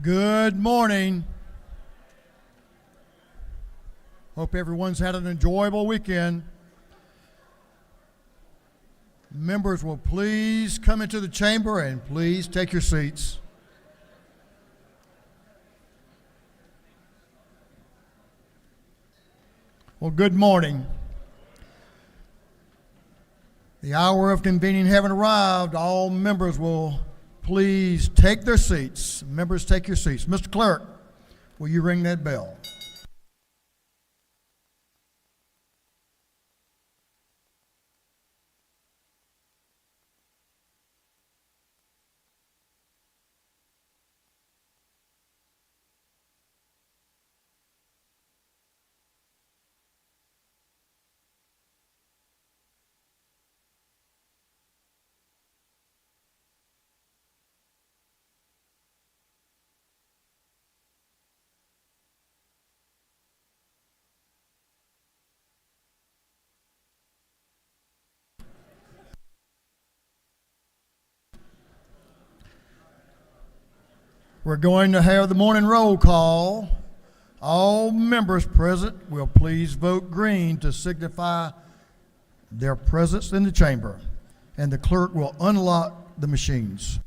Good morning. Hope everyone's had an enjoyable weekend. Members will please come into the chamber and please take your seats. Well, good morning. The hour of convening having arrived, all members will please take their seats. Members, take your seats. Mr. Clerk, will you ring that bell? We're going to have the morning roll call. All members present will please vote green to signify their presence in the chamber, and the clerk will unlock the machines.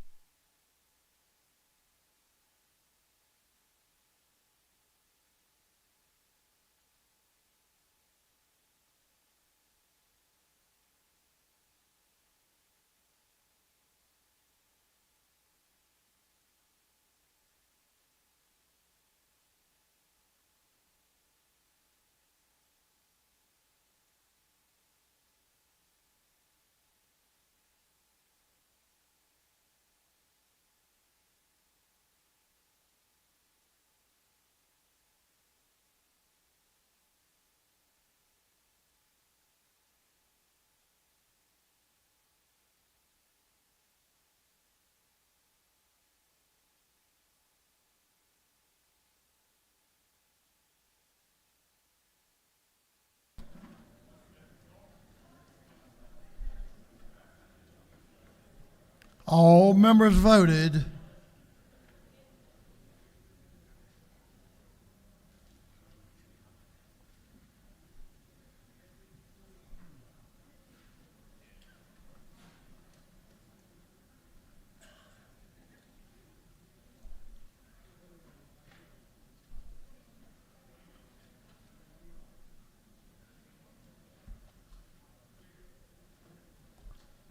All members voted.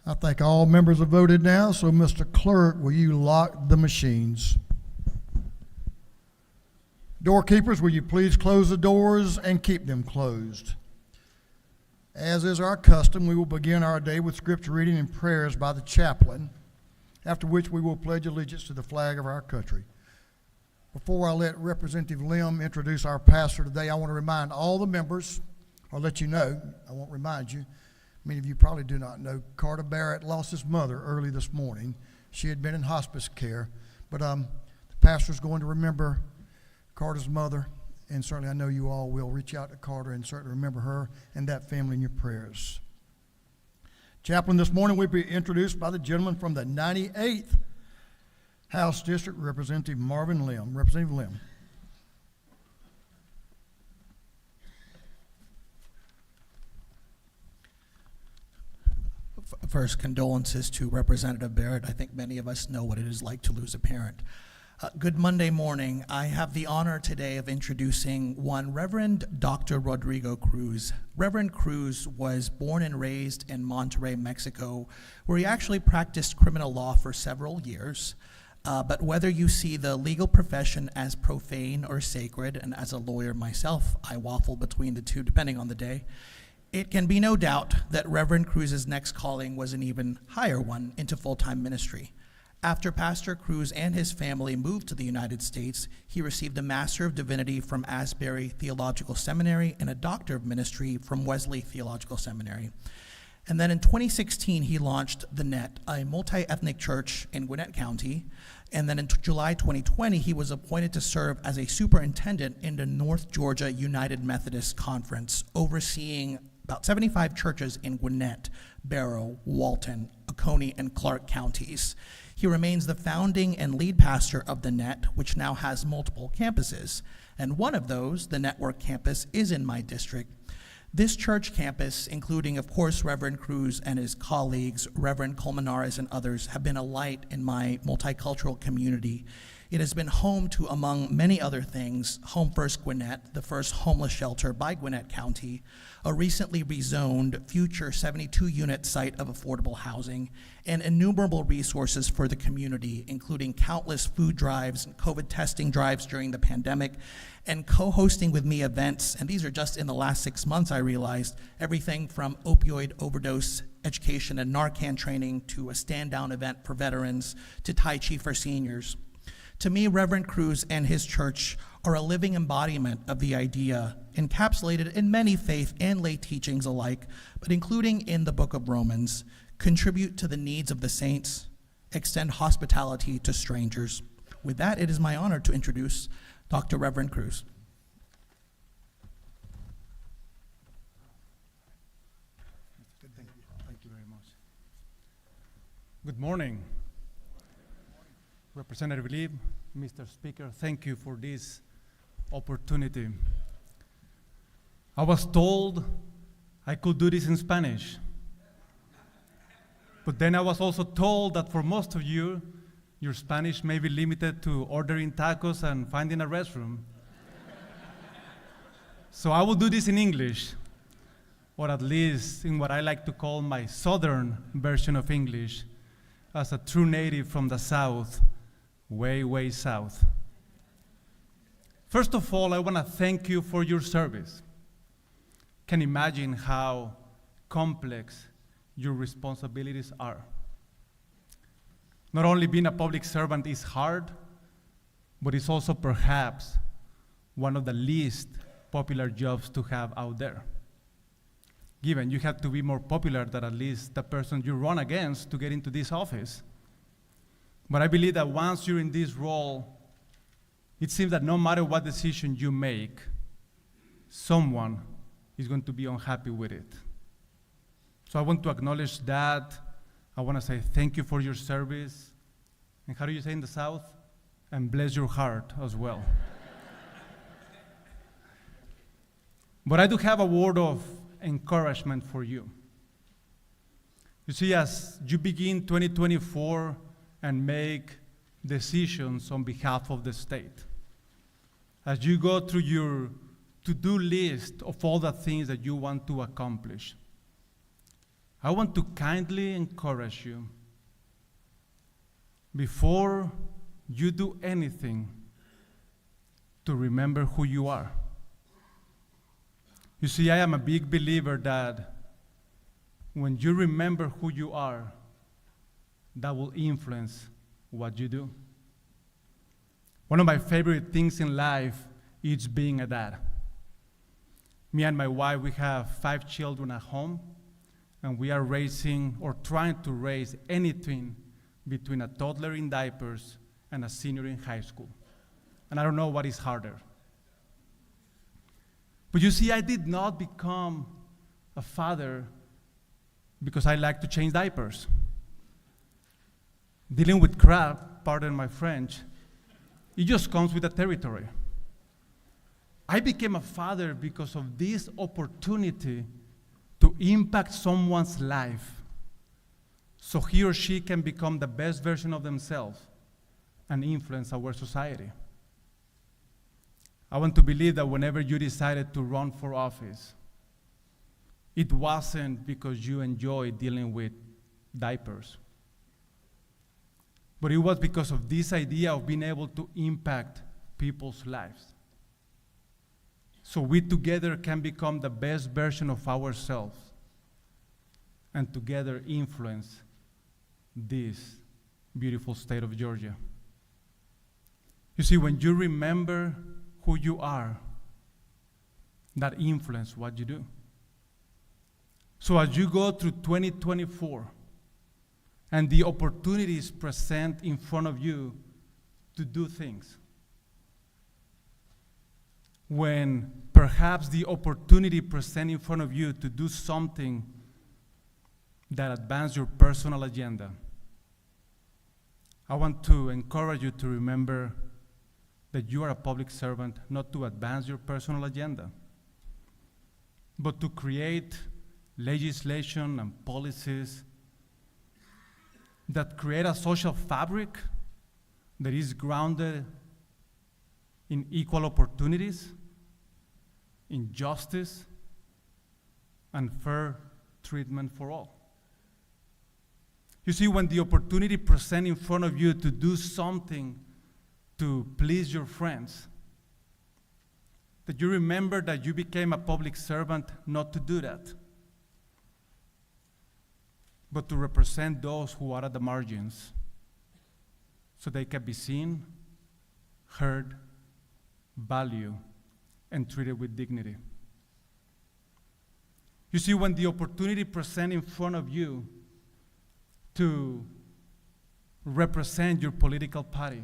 I think all members have voted now, so Mr. Clerk, will you lock the machines? Doorkeepers, will you please close the doors and keep them closed? As is our custom, we will begin our day with scripture reading and prayers by the chaplain, after which we will pledge allegiance to the flag of our country. Before I let Representative Lim introduce our pastor today, I want to remind all the members, or let you know, I won't remind you, many of you probably do not know, Carter Barrett lost his mother early this morning. She had been in hospice care, but the pastor's going to remember Carter's mother, and certainly I know you all will reach out to Carter and certainly remember her and that family in your prayers. Chaplain, this morning we'll be introduced by the gentleman from the 98th House District, Representative Marvin Lim. Representative Lim. First, condolences to Representative Barrett. I think many of us know what it is like to lose a parent. Good Monday morning. I have the honor today of introducing one Reverend Dr. Rodrigo Cruz. Reverend Cruz was born and raised in Monterrey, Mexico, where he actually practiced criminal law for several years. But whether you see the legal profession as profane or sacred, and as a lawyer myself, I waffle between the two depending on the day, it can be no doubt that Reverend Cruz's next calling was an even higher one, into full-time ministry. After Pastor Cruz and his family moved to the United States, he received a Master of Divinity from Asbury Theological Seminary and a Doctor of Ministry from Wesley Theological Seminary. And then in 2016, he launched The Net, a multi-ethnic church in Gwinnett County. And then in July 2020, he was appointed to serve as a superintendent in the North Georgia United Methodist Conference, overseeing about 75 churches in Gwinnett, Barrow, Walton, Coney and Clark counties. He remains the founding and lead pastor of the Net, which now has multiple campuses. And one of those, the Network campus, is in my district. This church campus, including, of course, Reverend Cruz and his colleagues, Reverend Colmenares and others, have been a light in my multicultural community. It has been home to, among many other things, Home First Gwinnett, the first homeless shelter by Gwinnett County, a recently rezoned future 72-unit site of affordable housing, and innumerable resources for the community, including countless food drives and COVID testing drives during the pandemic, and co-hosting with me events, and these are just in the last 6 months, I realized, everything from opioid overdose education and Narcan training to a stand-down event for veterans to Tai Chi for seniors. To me, Reverend Cruz and his church are a living embodiment of the idea encapsulated in many faith and lay teachings alike, but including in the book of Romans, contribute to the needs of the saints, extend hospitality to strangers. With that, it is my honor to introduce Dr. Reverend Cruz. Thank you very much. Good morning. Representative Lee, Mr. Speaker, thank you for this opportunity. I was told I could do this in Spanish. But then I was also told that for most of you, your Spanish may be limited to ordering tacos and finding a restroom. So I will do this in English, or at least in what I like to call my southern version of English, as a true native from the South, way, way south. First of all, I want to thank you for your service. Can imagine how complex your responsibilities are. Not only being a public servant is hard, but it's also perhaps one of the least popular jobs to have out there. Given you have to be more popular than at least the person you run against to get into this office. But I believe that once you're in this role, it seems that no matter what decision you make, someone is going to be unhappy with it. So I want to acknowledge that. I want to say thank you for your service. And how do you say in the South? And bless your heart as well. But I do have a word of encouragement for you. You see, as you begin 2024 and make decisions on behalf of the state, as you go through your to-do list of all the things that you want to accomplish, I want to kindly encourage you, before you do anything, to remember who you are. You see, I am a big believer that when you remember who you are, that will influence what you do. One of my favorite things in life is being a dad. Me and my wife, we have 5 children at home, and we are raising or trying to raise anything between a toddler in diapers and a senior in high school. And I don't know what is harder. But you see, I did not become a father because I like to change diapers. Dealing with crap, pardon my French, it just comes with the territory. I became a father because of this opportunity to impact someone's life so he or she can become the best version of themselves and influence our society. I want to believe that whenever you decided to run for office, it wasn't because you enjoy dealing with diapers, but it was because of this idea of being able to impact people's lives. So we together can become the best version of ourselves and together influence this beautiful state of Georgia. You see, when you remember who you are, that influences what you do. So as you go through 2024 and the opportunities present in front of you to do things, when perhaps the opportunity present in front of you to do something that advance your personal agenda. I want to encourage you to remember that you are a public servant not to advance your personal agenda, but to create legislation and policies that create a social fabric that is grounded in equal opportunities, in justice, and fair treatment for all. You see, when the opportunity presents in front of you to do something to please your friends, that you remember that you became a public servant not to do that, but to represent those who are at the margins so they can be seen, heard, valued, and treated with dignity. You see, when the opportunity presents in front of you to represent your political party,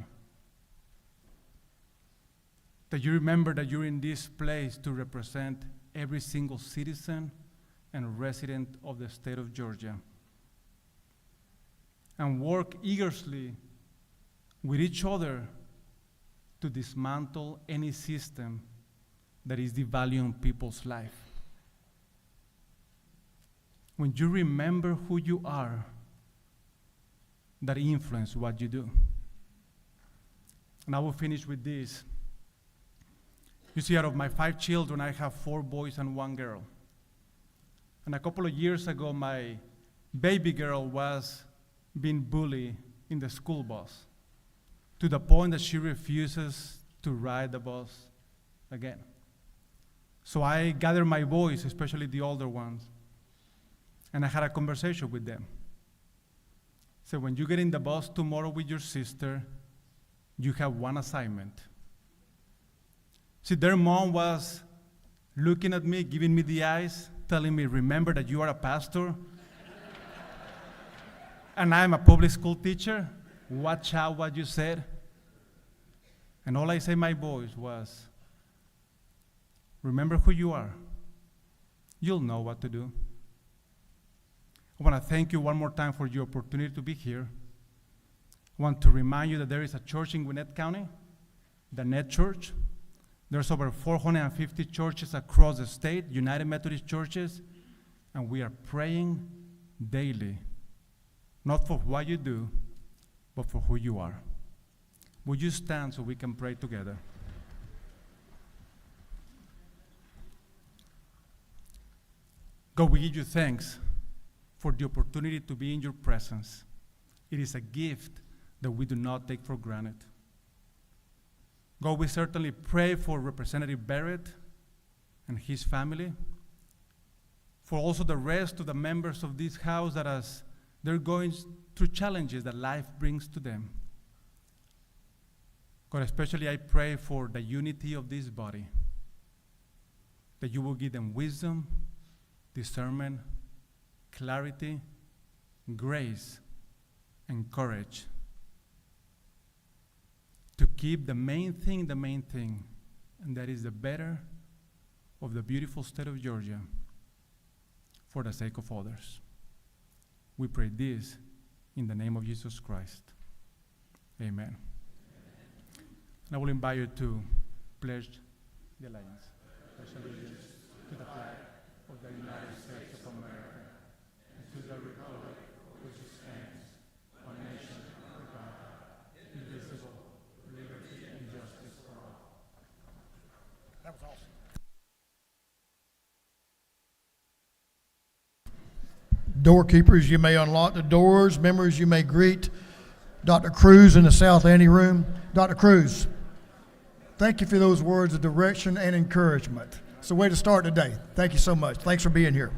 that you remember that you're in this place to represent every single citizen and resident of the state of Georgia, and work eagerly with each other to dismantle any system that is devaluing people's life. When you remember who you are, that influence what you do. And I will finish with this. You see, out of my 5 children, I have 4 boys and 1 girl. And a couple of years ago, my baby girl was being bullied in the school bus to the point that she refuses to ride the bus again. So I gathered my boys, especially the older ones, and I had a conversation with them. So when you get in the bus tomorrow with your sister, you have one assignment. See, their mom was looking at me, giving me the eyes, telling me, remember that you are a pastor, and I'm a public school teacher. Watch out what you said. And all I said, my boys, was, remember who you are. You'll know what to do. I want to thank you one more time for your opportunity to be here. I want to remind you that there is a church in Gwinnett County, the Net Church. There's over 450 churches across the state, United Methodist churches, and we are praying daily, not for what you do, but for who you are. Would you stand so we can pray together? God, we give you thanks for the opportunity to be in your presence. It is a gift that we do not take for granted. God, we certainly pray for Representative Barrett and his family, for also the rest of the members of this house that as they're going through challenges that life brings to them. God, especially I pray for the unity of this body, that you will give them wisdom, discernment, clarity, grace, and courage to keep the main thing, and that is the better of the beautiful state of Georgia for the sake of others. We pray this in the name of Jesus Christ. Amen. And I will invite you to pledge the alliance. Pledge allegiance to the flag of the United States of America and to the republic which stands, one nation, under God, indivisible, liberty and justice for all. That was awesome. Doorkeepers, you may unlock the doors. Members, you may greet Dr. Cruz in the South Ante room. Dr. Cruz, thank you for those words of direction and encouragement. It's a way to start today. Thank you so much. Thanks for being here.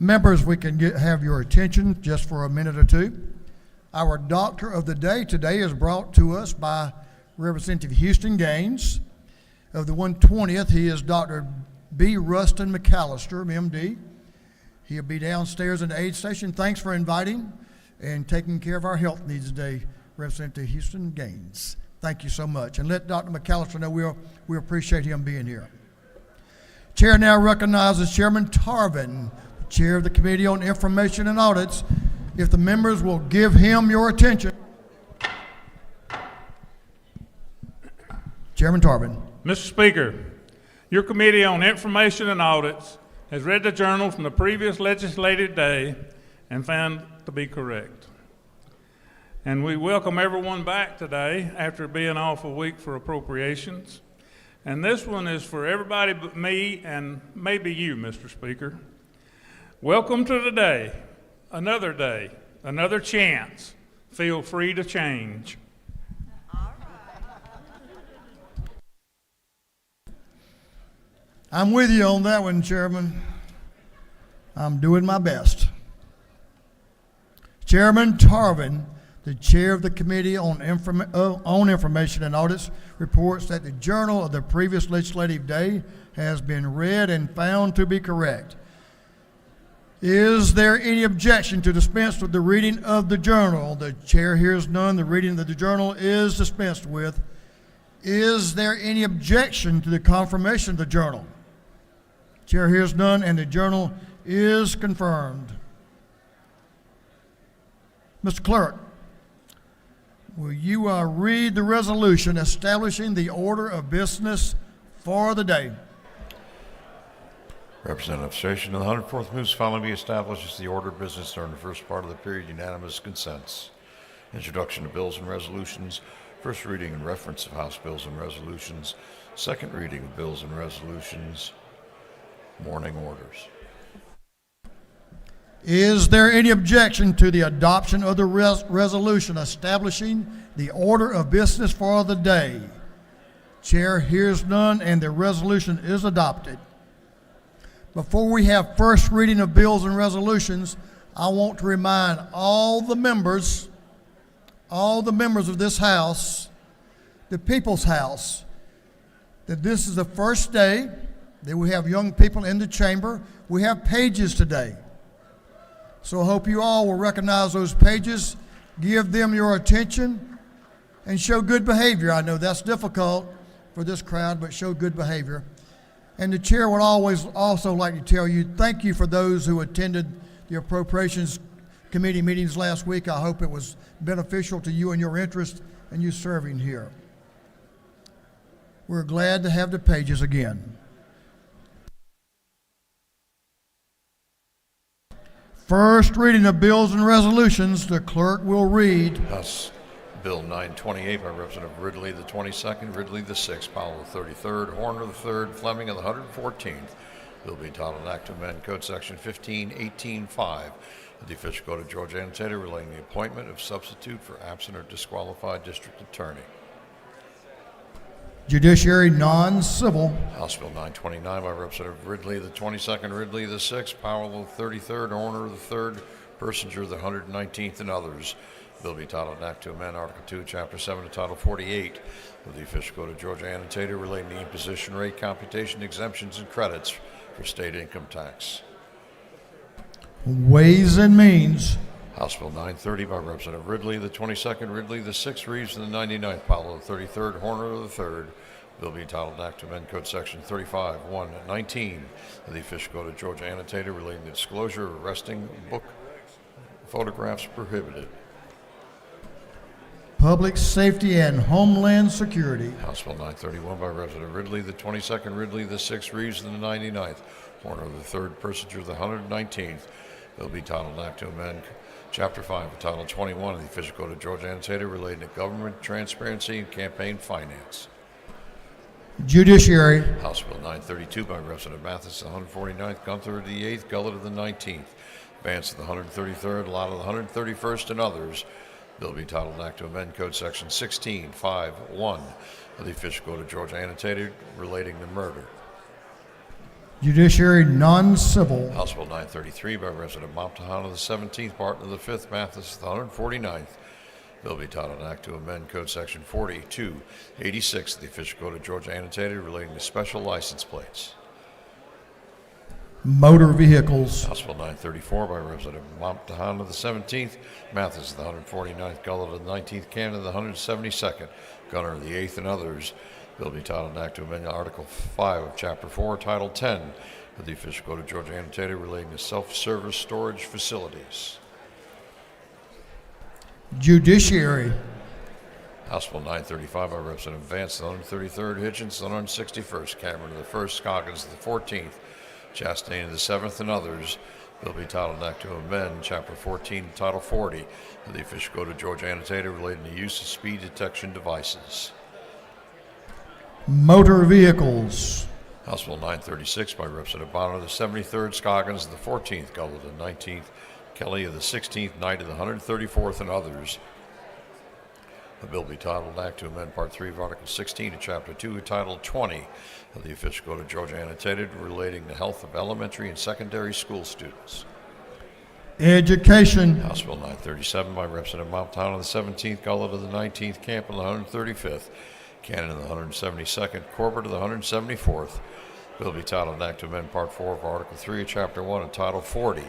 Members, we can have your attention just for a minute or two. Our doctor of the day today is brought to us by Representative Houston Gaines. Of the 120th, he is Dr. B. Rustin McAllister, MD. He'll be downstairs in the aid station. Thanks for inviting and taking care of our health needs today, Representative Houston Gaines. Thank you so much. And let Dr. McAllister know we appreciate him being here. Chair now recognizes Chairman Tarvin, Chair of the Committee on Information and Audits. If the members will give him your attention. Chairman Tarvin. Mr. Speaker, your Committee on Information and Audits has read the journal from the previous legislative day and found to be correct. And we welcome everyone back today after being off a week for appropriations. And this one is for everybody but me and maybe you, Mr. Speaker. Welcome to the day, another chance. Feel free to change. I'm with you on that one, Chairman. I'm doing my best. Chairman Tarvin, the Chair of the Committee on Information and Audits, reports that the journal of the previous legislative day has been read and found to be correct. Is there any objection to dispense with the reading of the journal? The chair hears none. The reading of the journal is dispensed with. Is there any objection to the confirmation of the journal? Chair hears none, and the journal is confirmed. Mr. Clerk, will you read the resolution establishing the order of business for the day? Representative Station, the 104th moves following be establishes the order of business during the first part of the period. Unanimous consents. Introduction of bills and resolutions. First reading and reference of House bills and resolutions. Second reading of bills and resolutions. Morning orders. Is there any objection to the adoption of the resolution establishing the order of business for the day? Chair hears none, and the resolution is adopted. Before we have first reading of bills and resolutions, I want to remind all the members of this House, the People's House, that this is the first day that we have young people in the chamber. We have pages today. So I hope you all will recognize those pages, give them your attention, and show good behavior. I know that's difficult for this crowd, but show good behavior. And the chair would always also like to tell you, thank you for those who attended the Appropriations Committee meetings last week. I hope it was beneficial to you and your interest in you serving here. We're glad to have the pages again. First reading of bills and resolutions, the clerk will read. House Bill 928 by Representative Ridley the 22nd, Ridley the 6th, Powell the 33rd, Horner the 3rd, Fleming of the 114th. Bill be entitled an act to amend Code Section 1518.5 of the official code of Georgia Annotated relating the appointment of substitute for absent or disqualified district attorney. Judiciary non-civil. House Bill 929 by Representative Ridley the 22nd, Ridley the 6th, Powell the 33rd, Horner the 3rd, Persinger the 119th, and others. Bill be entitled an act to amend Article 2, Chapter 7 to Title 48 of the official code of Georgia Annotated relating the imposition rate, computation, exemptions, and credits for state income tax. Ways and Means. House Bill 930 by Representative Ridley the 22nd, Ridley the 6th, Reeves the 99th, Powell the 33rd, Horner the 3rd. Bill be entitled an act to amend Code Section 35.1.19 of the official code of Georgia Annotated relating the disclosure of arresting book photographs prohibited. Public Safety and Homeland Security. House Bill 931 by Representative Ridley the 22nd, Ridley the 6th, Reeves the 99th, Horner the 3rd, Persinger the 119th. Bill be entitled an act to amend Chapter 5 of Title 21 of the official code of Georgia Annotated relating to government transparency and campaign finance. Judiciary. House Bill 932 by Representative Mathis the 149th, Gunther the 8th, Gullett of the 19th, Vance of the 133rd, Lott of the 131st, and others. Bill be entitled an act to amend Code Section 16.5.1 of the official code of Georgia Annotated relating to murder. Judiciary non-civil. House Bill 933 by Representative Mount Tahana the 17th, Barton of the 5th, Mathis the 149th. Bill be titled an act to amend Code Section 4286 of the official code of Georgia annotated relating to special license plates. Motor vehicles. House Bill 934 by Representative Mount Tahana the 17th, Mathis the 149th, Gulliver the 19th, Canada the 172nd, Gunner the 8th, and others. Bill be titled an act to amend Article 5 of Chapter 4, Title 10 of the official code of Georgia annotated relating to self-service storage facilities. Judiciary. House Bill 935 by Representative Vance, the 133rd, Hitchens, the 161st, Cameron, the 1st, Scoggins, the 14th, Chastain, the 7th, and others. Bill be titled an act to amend Chapter 14, Title 40 of the official code of Georgia annotated relating to use of speed detection devices. Motor vehicles. House Bill 936 by Representative Bonner, the 73rd, Scoggins, the 14th, Gulliver, the 19th, Kelly of the 16th, Knight of the 134th, and others. The bill be titled an act to amend Part 3 of Article 16 of Chapter 2 of Title 20 of the official code of Georgia annotated relating to health of elementary and secondary school students. Education. House Bill 937 by Representative Mount Tahana the 17th, Gulliver the 19th, Camp of the 135th, Cannon of the 172nd, Corbett of the 174th. Bill be titled an act to amend Part 4 of Article 3 of Chapter 1 of Title 40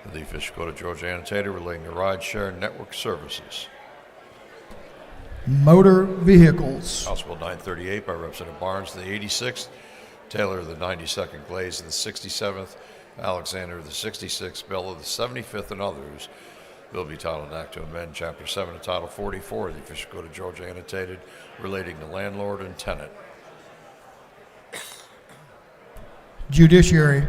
of the official code of Georgia annotated relating to ride-share network services. Motor vehicles. House Bill 938 by Representative Barnes, the 86th, Taylor, the 92nd, Glaze, the 67th, Alexander, the 66th, Bell, the 75th, and others. Bill be titled an act to amend Chapter 7 of Title 44 of the official code of Georgia annotated relating to landlord and tenant. Judiciary.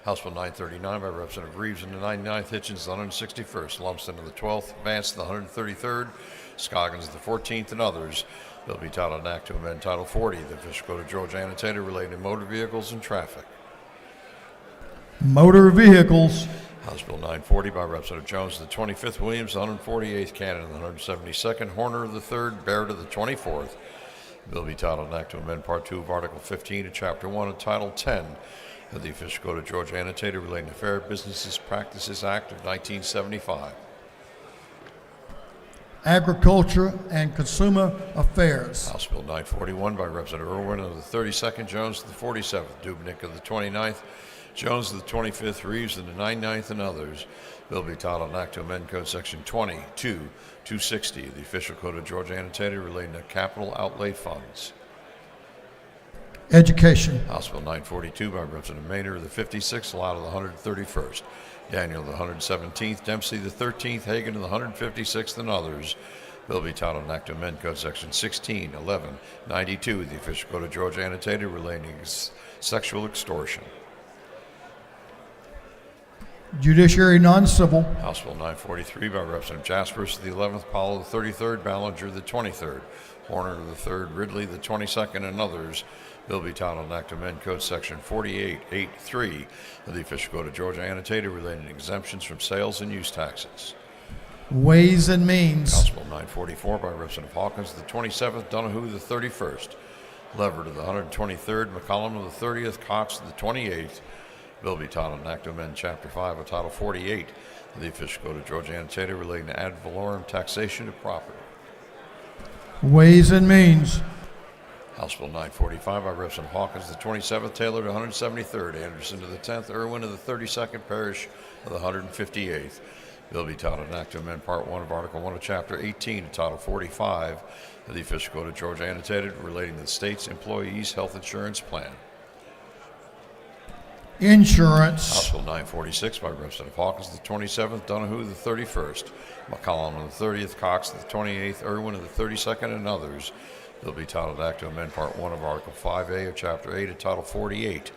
House Bill 939 by Representative Reeves in the 99th, Hitchens the 161st, Lumsden of the 12th, Vance the 133rd, Scoggins the 14th, and others. Bill be titled an act to amend Title 40 of the official code of Georgia annotated relating to motor vehicles and traffic. Motor vehicles. House Bill 940 by Representative Jones of the 25th, Williams the 148th, Cannon the 172nd, Horner of the 3rd, Barrett of the 24th. Bill be titled an act to amend Part 2 of Article 15 of Chapter 1 of Title 10 of the official code of Georgia annotated relating to Fair Business Practices Act of 1975. Agriculture and Consumer Affairs. House Bill 941 by Representative Irwin of the 32nd, Jones of the 47th, Dubnik of the 29th, Jones of the 25th, Reeves of the 99th, and others. Bill be titled an act to amend Code Section 260 of the official code of Georgia annotated relating to capital outlay funds. Education. House Bill 942 by Representative Maynard of the 56th, Lott of the 131st, Daniel of the 117th, Dempsey the 13th, Hagan of the 156th, and others. Bill be titled an act to amend Code Section 161192 of the official code of Georgia annotated relating to sexual extortion. Judiciary non-civil. House Bill 943 by Representative Jaspers of the 11th, Powell of the 33rd, Ballinger the 23rd, Horner of the 3rd, Ridley the 22nd, and others. Bill be titled an act to amend Code Section 4883 of the official code of Georgia annotated relating to exemptions from sales and use taxes. Ways and Means. House Bill 944 by Representative Hawkins of the 27th, Donahue the 31st, Leverett of the 123rd, McCollum of the 30th, Cox of the 28th. Bill be titled an act to amend Chapter 5 of Title 48 of the official code of Georgia annotated relating to ad valorem taxation of property. Ways and Means. House Bill 945 by Representative Hawkins, the 27th, Taylor to 173rd, Anderson to the 10th, Irwin to the 32nd, Parrish of the 158th. Bill be titled an act to amend Part 1 of Article 1 of Chapter 18 of Title 45 of the official code of Georgia annotated relating to the state's employees' health insurance plan. Insurance. House Bill 946 by Representative Hawkins, the 27th, Donahue the 31st, McCollum of the 30th, Cox the 28th, Irwin of the 32nd, and others. Bill be titled Act to amend Part 1 of Article 5A of Chapter 8 of Title 48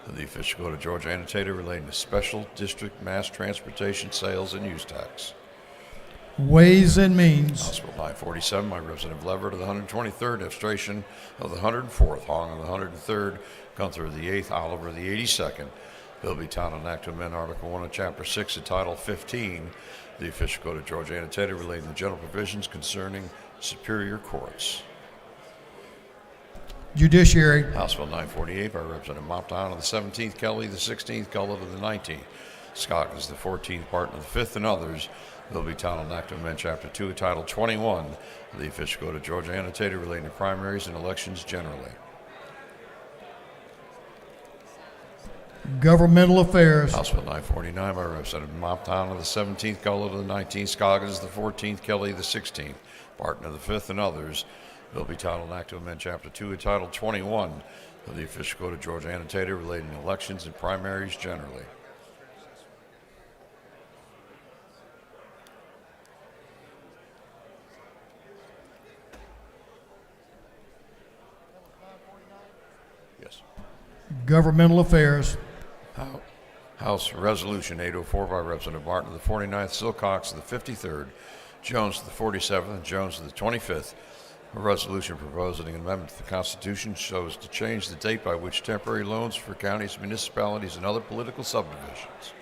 of the official code of Georgia annotated relating to special district mass transportation sales and use tax. Ways and Means. House Bill 947 by Representative Leverett of the 123rd, Evstration of the 104th, Hong of the 103rd, Gunther of the 8th, Oliver of the 82nd. Bill be titled an act to amend Article 1 of Chapter 6 of Title 15 of the official code of Georgia annotated relating to general provisions concerning superior courts. Judiciary. House Bill 948 by Representative Mopton of the 17th, Kelly the 16th, Gullett of the 19th, Scott is the 14th, Barton of the 5th, and others. Bill be titled an act to amend Chapter 2, Title 21 of the Official Code of Georgia, annotated relating to primaries and elections generally. Governmental Affairs. House Bill 949 by Representative Mopton of the 17th, Gullett of the 19th, Scoggins the 14th, Kelly the 16th, Barton of the 5th, and others. Bill be titled an act to amend Chapter 2 and Title 21 of the Official Code of Georgia, annotated relating to elections and primaries generally. Yes. Governmental Affairs. House Resolution 804 by Representative Martin of the 49th, Silcox of the 53rd, Jones of the 47th, and Jones of the 25th. A resolution proposing an amendment to the Constitution shows to change the date by which temporary loans for counties, municipalities, and other political subdivisions.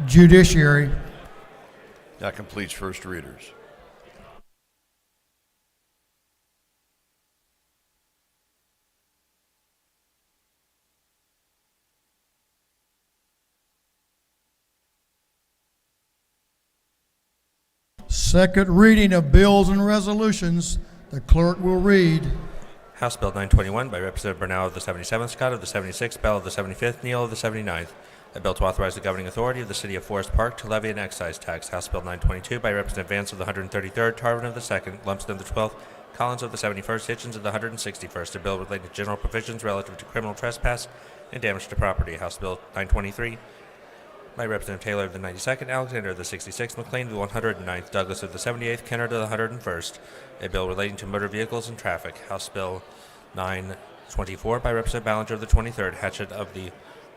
Judiciary. That completes first readers. Second reading of bills and resolutions. The clerk will read. House Bill 921 by Representative Bernal of the 77th, Scott of the 76th, Bell of the 75th, Neal of the 79th. A bill to authorize the governing authority of the City of Forest Park to levy an excise tax. House Bill 922 by Representative Vance of the 133rd, Tarvin of the 2nd, Lumsden of the 12th, Collins of the 71st, Hitchens of the 161st. A bill relating to general provisions relative to criminal trespass and damage to property. House Bill 923 by Representative Taylor of the 92nd, Alexander of the 66th, McLean of the 109th, Douglas of the 78th, Kennard of the 101st. A bill relating to motor vehicles and traffic. House Bill 924 by Representative Ballinger of the 23rd, Hatchett of the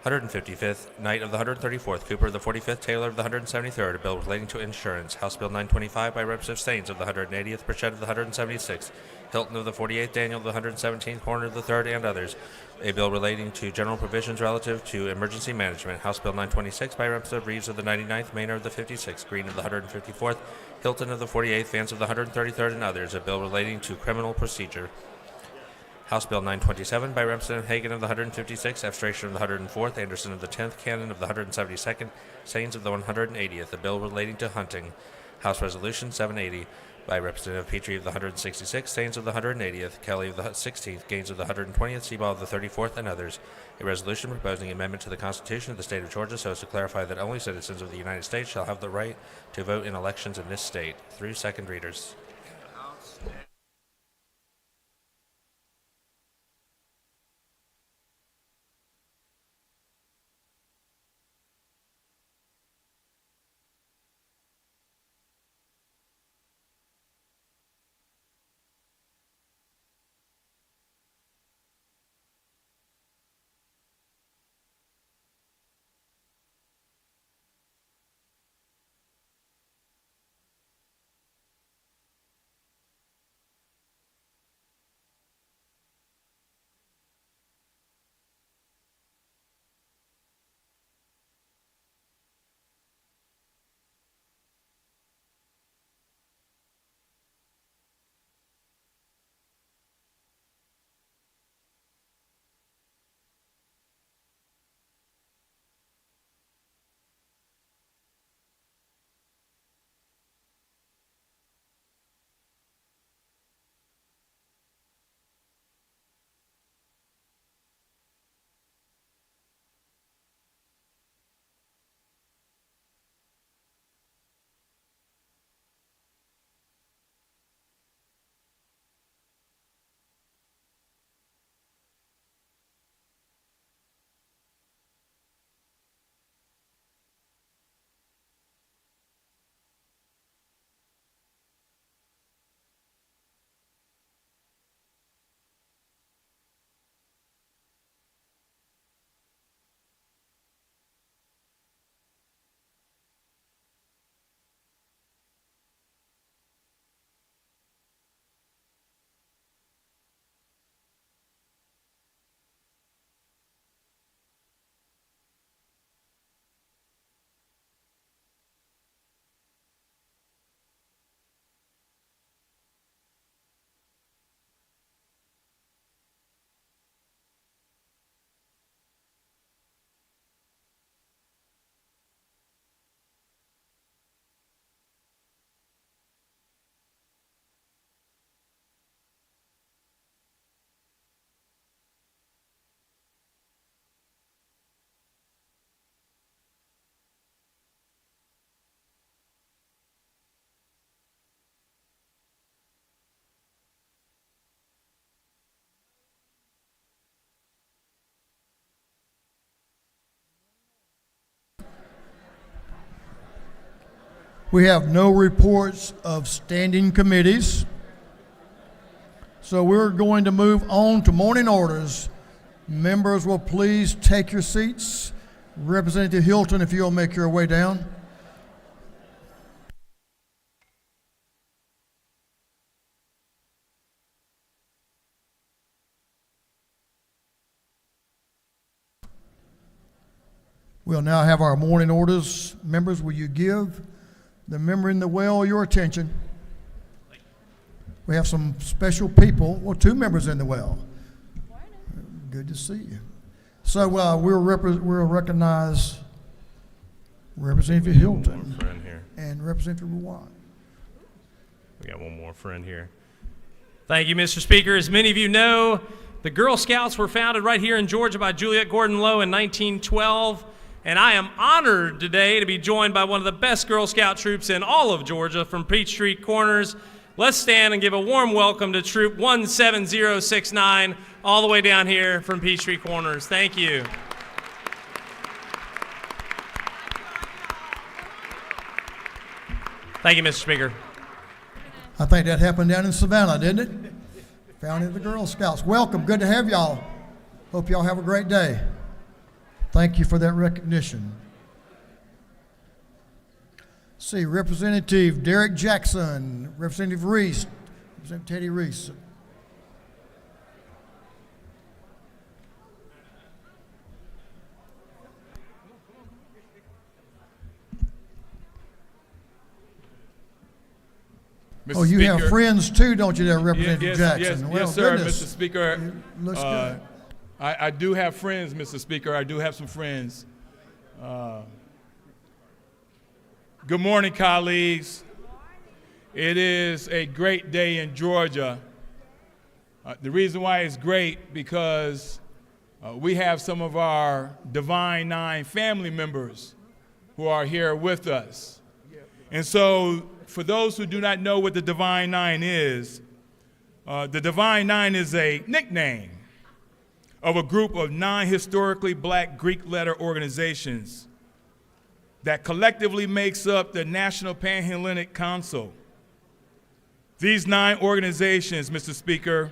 155th, Knight of the 134th, Cooper of the 45th, Taylor of the 173rd. A bill relating to insurance. House Bill 925 by Representative Staines of the 180th, Burchett of the 176th, Hilton of the 48th, Daniel of the 117th, Horner of the 3rd, and others. A bill relating to general provisions relative to emergency management. House Bill 926 by Representative Reeves of the 99th, Maynard of the 56th, Green of the 154th, Hilton of the 48th, Vance of the 133rd, and others. A bill relating to criminal procedure. House Bill 927 by Representative Hagan of the 156th, Abstration of the 104th, Anderson of the 10th, Cannon of the 172nd, Sains of the 180th. A bill relating to hunting. House Resolution 780 by Representative Petrie of the 166th, Sains of the 180th, Kelly of the 16th, Gaines of the 120th, Seaball of the 34th, and others. A resolution proposing amendment to the Constitution of the State of Georgia so as to clarify that only citizens of the United States shall have the right to vote in elections in this state. Through second readers. We have no reports of standing committees. So we're going to move on to morning orders. Members will please take your seats. Representative Hilton, if you'll make your way down. We'll now have our morning orders. Members, will you give the member in the well your attention? We have some special people, well, 2 members in the well. Good to see you. So we'll recognize Representative Hilton Friend here. and Representative Ruwan. We got one more friend here. Thank you, Mr. Speaker. As many of you know, the Girl Scouts were founded right here in Georgia by Juliette Gordon Low in 1912, and I am honored today to be joined by one of the best Girl Scout troops in all of Georgia from Peachtree Corners. Let's stand and give a warm welcome to Troop 17069, all the way down here from Peachtree Corners. Thank you. Thank you, Mr. Speaker. I think that happened down in Savannah, didn't it? Founding of the Girl Scouts. Welcome. Good to have y'all. Hope y'all have a great day. Thank you for that recognition. See, Representative Derek Jackson, Representative Reese, Representative Teddy Reese. Mr. Oh, you have Speaker. friends too, don't you, there, Representative Yes, Jackson? Well, yes, sir, goodness. Mr. Speaker. It looks good. I do have friends, Mr. Speaker. I do have some friends. Good morning, colleagues. It is a great day in Georgia. The reason why it's great because we have some of our Divine Nine family members who are here with us. And so, for those who do not know what the Divine Nine is, the Divine Nine is a nickname of a group of non-historically black Greek letter organizations that collectively makes up the National Panhellenic Council. These 9 organizations, Mr. Speaker,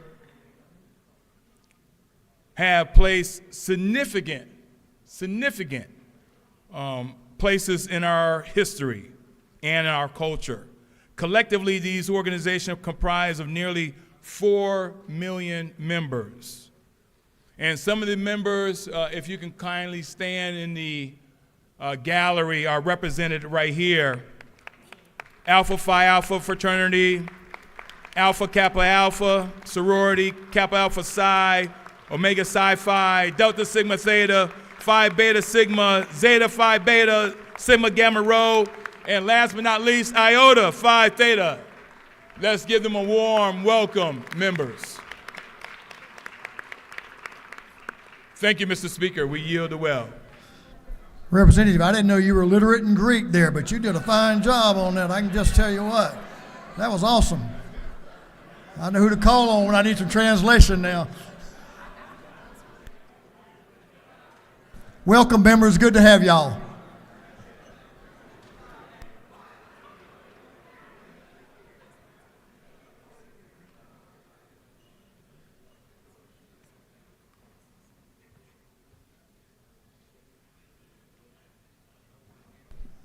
have placed significant places in our history and in our culture. Collectively, these organizations comprise of nearly 4 million members. And some of the members, if you can kindly stand in the gallery, are represented right here. Alpha Phi Alpha fraternity, Alpha Kappa Alpha sorority, Kappa Alpha Psi, Omega Psi Phi, Delta Sigma Theta, Phi Beta Sigma, Zeta Phi Beta, Sigma Gamma Rho, and last but not least, Iota Phi Theta. Let's give them a warm welcome, members. Thank you, Mr. Speaker. We yield the well. Representative, I didn't know you were literate in Greek there, but you did a fine job on that. I can just tell you what. That was awesome. I know who to call on when I need some translation now. Welcome, members. Good to have y'all.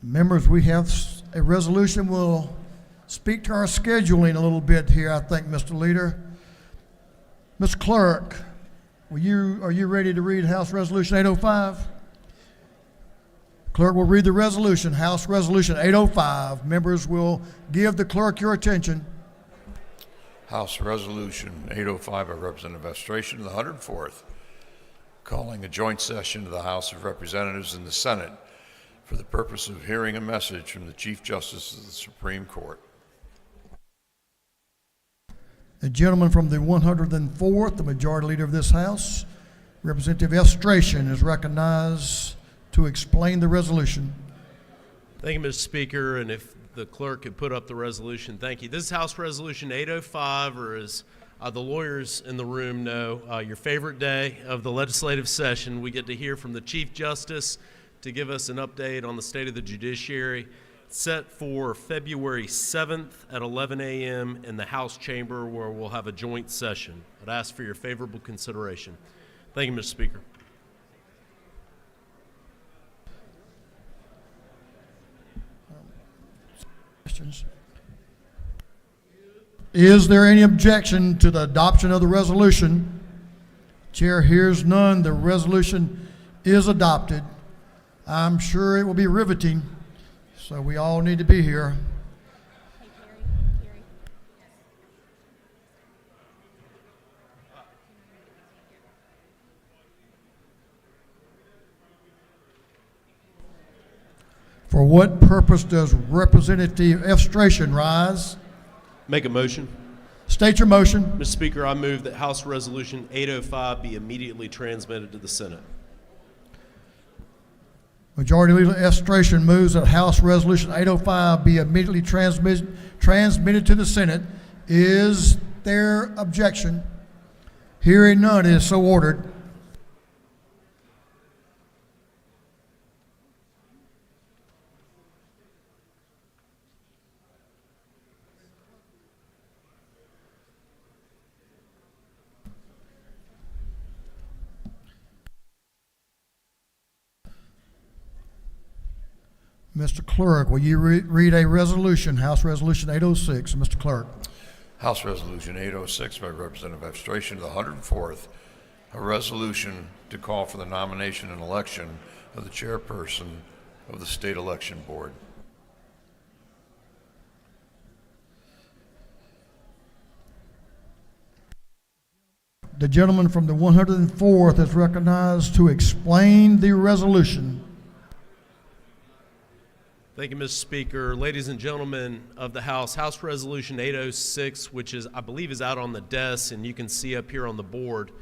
Members, we have a resolution. We'll speak to our scheduling a little bit here, I think, Mr. Leader. Ms. Clerk, are you ready to read House Resolution 805? Clerk will read the resolution, House Resolution 805. Members will give the clerk your attention. House Resolution 805 by Representative Estration of the 104th, calling a joint session of the House of Representatives and the Senate for the purpose of hearing a message from the Chief Justice of the Supreme Court. A gentleman from the 104th, the Majority Leader of this House, Representative Estration, is recognized to explain the resolution. Thank you, Mr. Speaker, and if the clerk could put up the resolution, thank you. This is House Resolution 805, or as the lawyers in the room know, your favorite day of the legislative session. We get to hear from the Chief Justice to give us an update on the state of the judiciary. set for February 7th at 11 a.m. in the House chamber, where we'll have a joint session. I'd ask for your favorable consideration. Thank you, Mr. Speaker. Questions? Is there any objection to the adoption of the resolution? Chair hears none. The resolution is adopted. I'm sure it will be riveting, so we all need to be here. For what purpose does Representative Efstration rise? Make a motion. State your motion. Mr. Speaker, I move that House Resolution 805 be immediately transmitted to the Senate. Majority Leader Efstration moves that House Resolution 805 be immediately transmitted to the Senate. Is there objection? Hearing none, it is so ordered. Mr. Clerk, will you read a resolution, House Resolution 806? Mr. Clerk. House Resolution 806 by Representative Efstration, the 104th, a resolution to call for the nomination and election of the chairperson of the State Election Board. The gentleman from the 104th is recognized to explain the resolution. Thank you, Mr. Speaker. Ladies and gentlemen of the House, House Resolution 806, which is, I believe, is out on the desk and you can see up here on the board,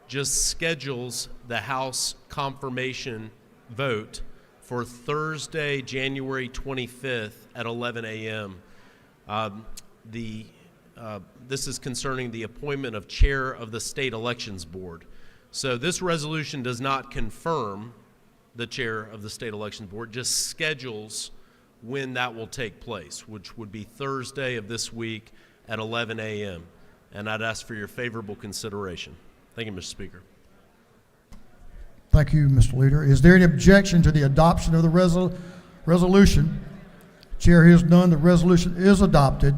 just schedules the House confirmation vote for Thursday, January 25th at 11 a.m. This is concerning the appointment of chair of the State Elections Board. So this resolution does not confirm the chair of the State Elections Board, just schedules when that will take place, which would be Thursday of this week at 11 a.m. And I'd ask for your favorable consideration. Thank you, Mr. Speaker. Thank you, Mr. Leader. Is there any objection to the adoption of the resolution? Chair hears none. The resolution is adopted.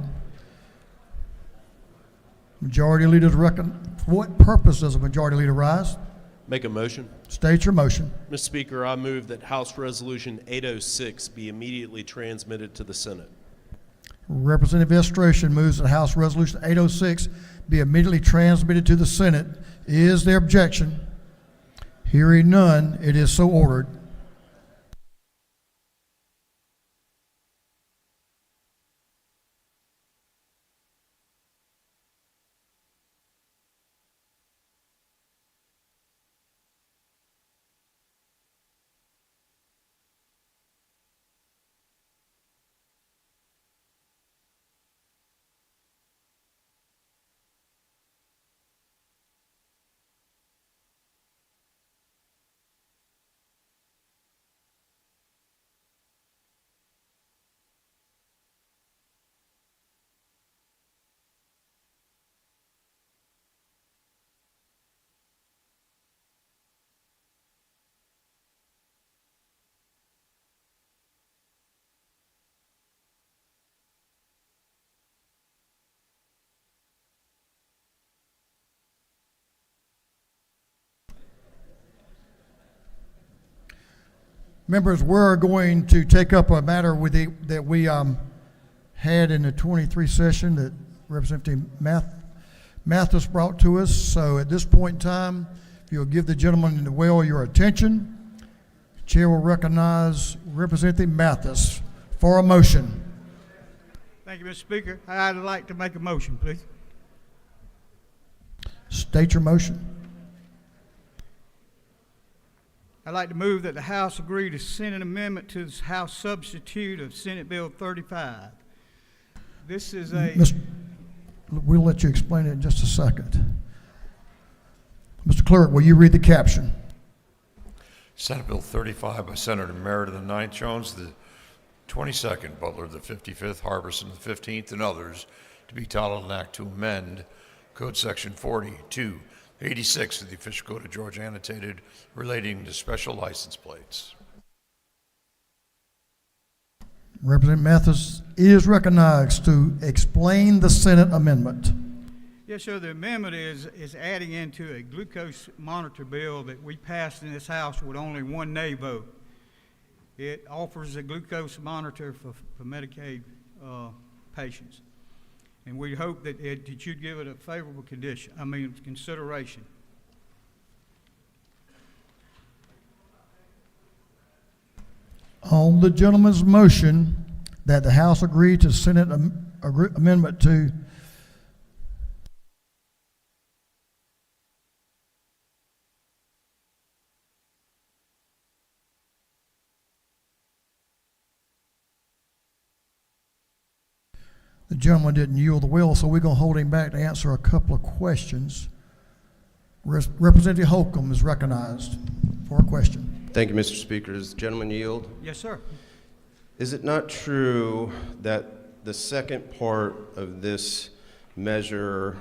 Majority Leader's for what purpose does a Majority Leader rise? Make a motion. State your motion. Mr. Speaker, I move that House Resolution 806 be immediately transmitted to the Senate. Representative Efstration moves that House Resolution 806 be immediately transmitted to the Senate. Is there objection? Hearing none, it is so ordered. Members, we're going to take up a matter that we had in the 23 session that Representative Mathis brought to us. So at this point in time, if you'll give the gentleman in the well your attention, the Chair will recognize Representative Mathis for a motion. Thank you, Mr. Speaker. I'd like to make a motion, please. State your motion. I'd like to move that the House agree to send an amendment to the House substitute of Senate Bill 35. This is We'll let you explain it in just a second. Mr. Clerk, will you read the caption? Senate Bill 35 by Senator Meredith and Knight Jones, 22nd, Butler the 55th, Harbison the 15th, and others, to be titled an act to amend Code Section 4286 of the Official Code of Georgia annotated relating to special license plates. Representative Mathis is recognized to explain the Senate amendment. Yes, sir. The amendment is adding into a glucose monitor bill that we passed in this House with only one nay vote. It offers a glucose monitor for Medicaid patients. And we hope that you'd give it a favorable consideration. On the gentleman's motion that the House agree to Senate amendment to the gentleman didn't yield the will, so we're going to hold him back to answer a couple of questions. Representative Holcomb is recognized for a question. Thank you, Mr. Speaker. Does the gentleman yield? Yes, sir. Is it not true that the second part of this measure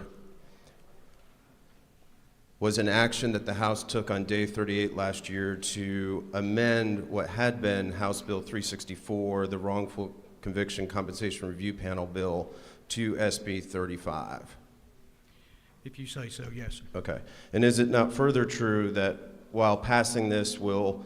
was an action that the House took on day 38 last year to amend what had been House Bill 364, the Wrongful Conviction Compensation Review Panel bill, to SB 35? If you say so, yes, sir. Okay. And is it not further true that while passing this will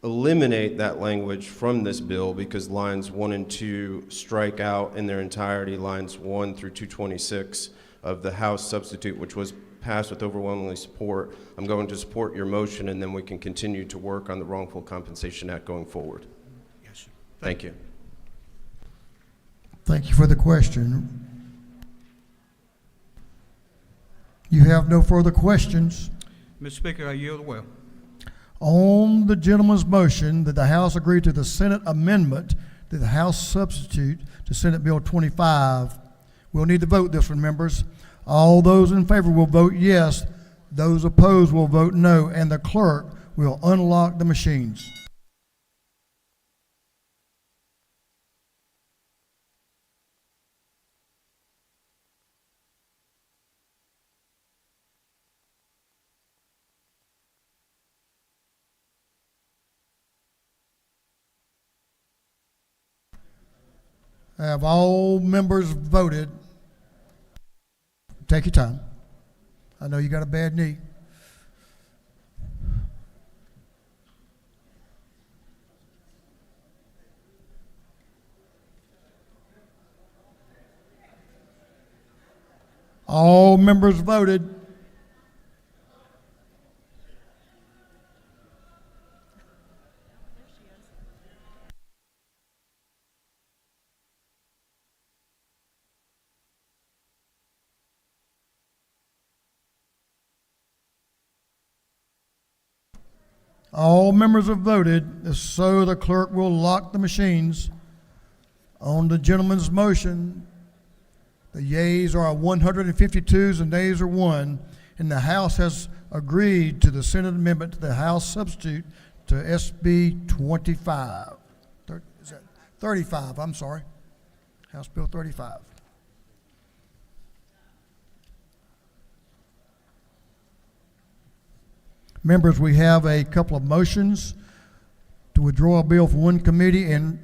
eliminate that language from this bill because lines 1 and 2 strike out in their entirety lines 1 through 226 of the House substitute, which was passed with overwhelming support? I'm going to support your motion, and then we can continue to work on the Wrongful Compensation Act going forward. Yes, sir. Thank you. Thank you for the question. You have no further questions. Mr. Speaker, I yield the will. On the gentleman's motion that the House agree to the Senate amendment to the House substitute to Senate Bill 25, we'll need to vote this one, members. All those in favor will vote yes. Those opposed will vote no, and the clerk will unlock the machines. Have all members voted? Take your time. I know you got a bad knee. All members voted. All members have voted, so the clerk will lock the machines. On the gentleman's motion, the yeas are 152s and nays are 1, and the House has agreed to the Senate amendment to the House substitute to SB 25. Is that 35? I'm sorry. House Bill 35. Members, we have a couple of motions to withdraw a bill from one committee and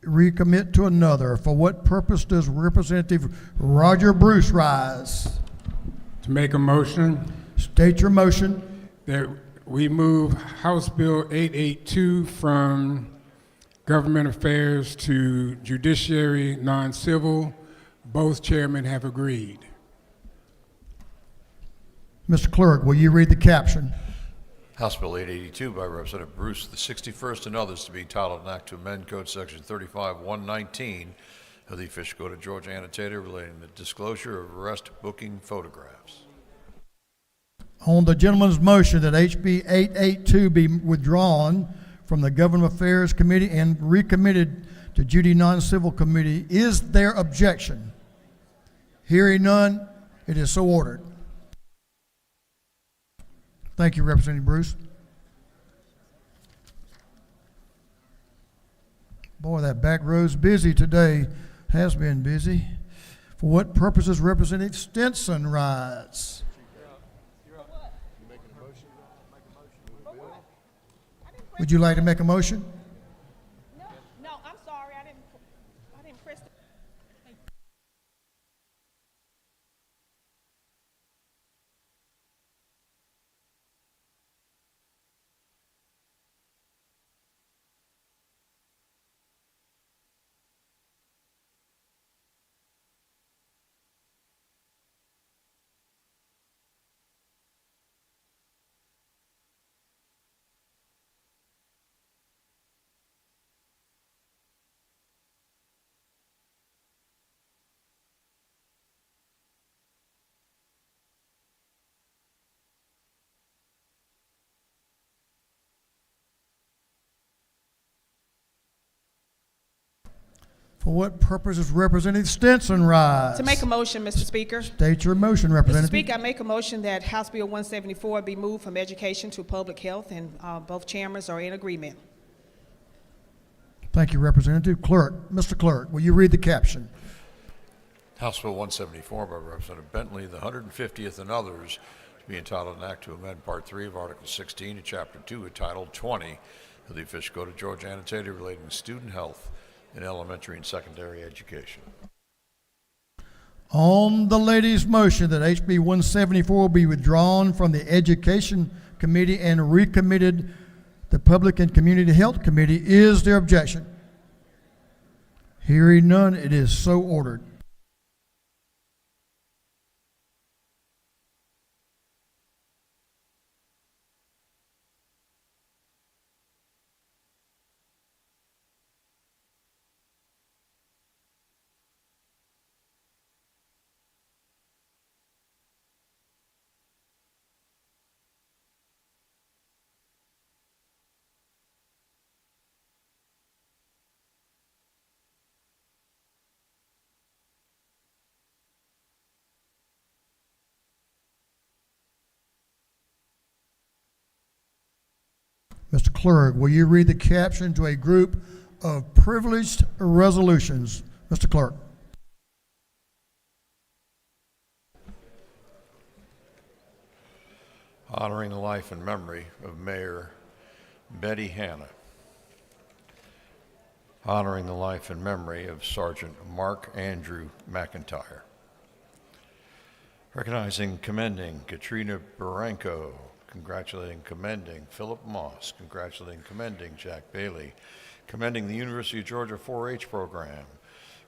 recommit to another. For what purpose does Representative Roger Bruce rise? To make a motion State your motion. that we move House Bill 882 from Government Affairs to Judiciary Non-Civil. Both chairmen have agreed. Mr. Clerk, will you read the caption? House Bill 882 by Representative Bruce the 61st and others, to be titled an act to amend Code Section 35119 of the Official Code of Georgia annotated relating to disclosure of arrest booking photographs. On the gentleman's motion that HB 882 be withdrawn from the Government Affairs Committee and recommitted to Judy Non-Civil Committee, is there objection? Hearing none, it is so ordered. Thank you, Representative Bruce. Boy, that back row's busy today. Has been busy. For what purposes Representative Stinson rise? Would you like to make a motion? No, I'm sorry, I didn't press the. For what purposes Representative Stinson rise? To make a motion, Mr. Speaker. State your motion, Mr. Representative. Speaker, I make a motion that House Bill 174 be moved from education to public health, and both chambers are in agreement. Thank you, Representative. Mr. Clerk, will you read the caption? House Bill 174 by Representative Bentley, the 150th and others, to be entitled an act to amend Part 3 of Article 16 of Chapter 2 of Title 20 of the Official Code of Georgia annotated relating to student health in elementary and secondary education. On the lady's motion that HB 174 be withdrawn from the Education Committee and recommitted the Public and Community Health Committee, is there objection? Hearing none, it is so ordered. Mr. Clerk, will you read the caption to a group of privileged resolutions? Mr. Clerk. Honoring the life and memory of Mayor Betty Hanna. Honoring the life and memory of Sergeant Mark Andrew McIntyre. Recognizing, commending Katrina Baranko. Congratulating, commending Philip Moss. Congratulating, commending Jack Bailey. Commending the University of Georgia 4-H program.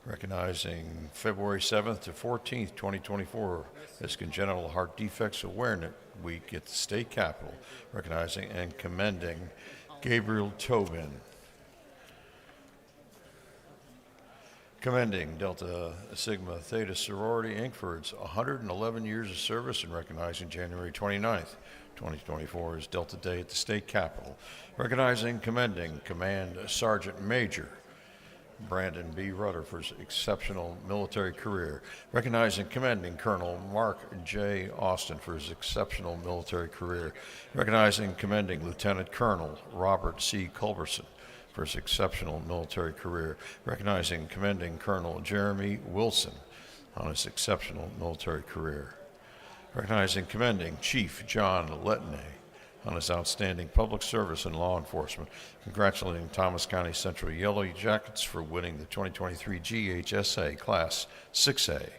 Recognizing February 7th to 14th, 2024 as Congenital Heart Defects Awareness Week at the State Capitol. Recognizing and commending Gabriel Tobin. Commending Delta Sigma Theta Sorority Inc. for its 111 years of service and recognizing January 29th, 2024 as Delta Day at the State Capitol. Recognizing, commending Command Sergeant Major Brandon B. Rudder for his exceptional military career. Recognizing, commending Colonel Mark J. Austin for his exceptional military career. Recognizing, commending Lieutenant Colonel Robert C. Culberson for his exceptional military career. Recognizing, commending Colonel Jeremy Wilson on his exceptional military career. Recognizing, commending Chief John Letney on his outstanding public service and law enforcement. Congratulating Thomas County Central Yellow Jackets for winning the 2023 GHSA Class 6A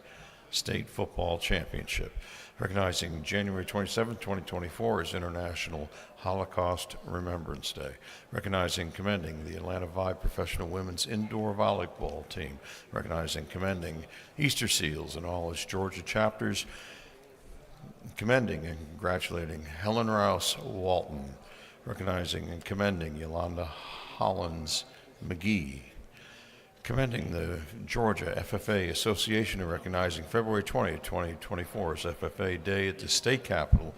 State Football Championship. Recognizing January 27, 2024 as International Holocaust Remembrance Day. Recognizing, commending the Atlanta Vibe Professional Women's Indoor Volleyball Team. Recognizing, commending Easter Seals and all its Georgia chapters. Commending and congratulating Helen Rouse Walton. Recognizing and commending Yolanda Hollins McGee. Commending the Georgia FFA Association and recognizing February 20, 2024 as FFA Day at the State Capitol.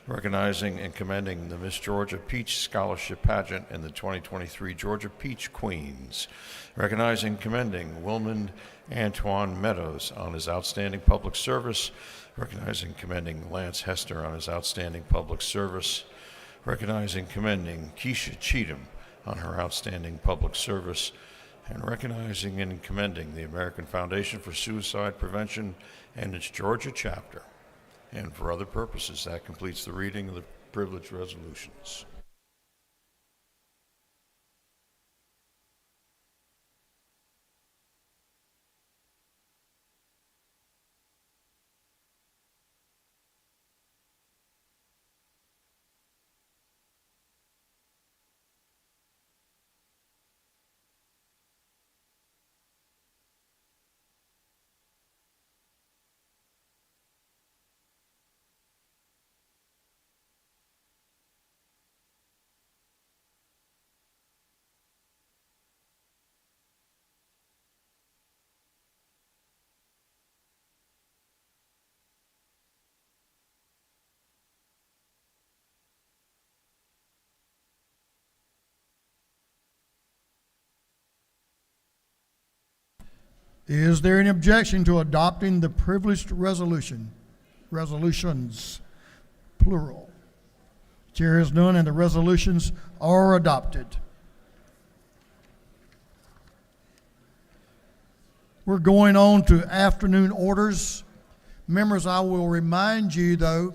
Recognizing and commending the Miss Georgia Peach Scholarship Pageant and the 2023 Georgia Peach Queens. Recognizing, commending Wilmond Antoine Meadows on his outstanding public service. Recognizing, commending Lance Hester on his outstanding public service. Recognizing, commending Keisha Cheatham on her outstanding public service. and recognizing and commending the American Foundation for Suicide Prevention and its Georgia chapter. And for other purposes, that completes the reading of the privileged resolutions. Is there any objection to adopting the privileged resolutions, plural? Chair has none, and the resolutions are adopted. We're going on to afternoon orders. Members, I will remind you, though,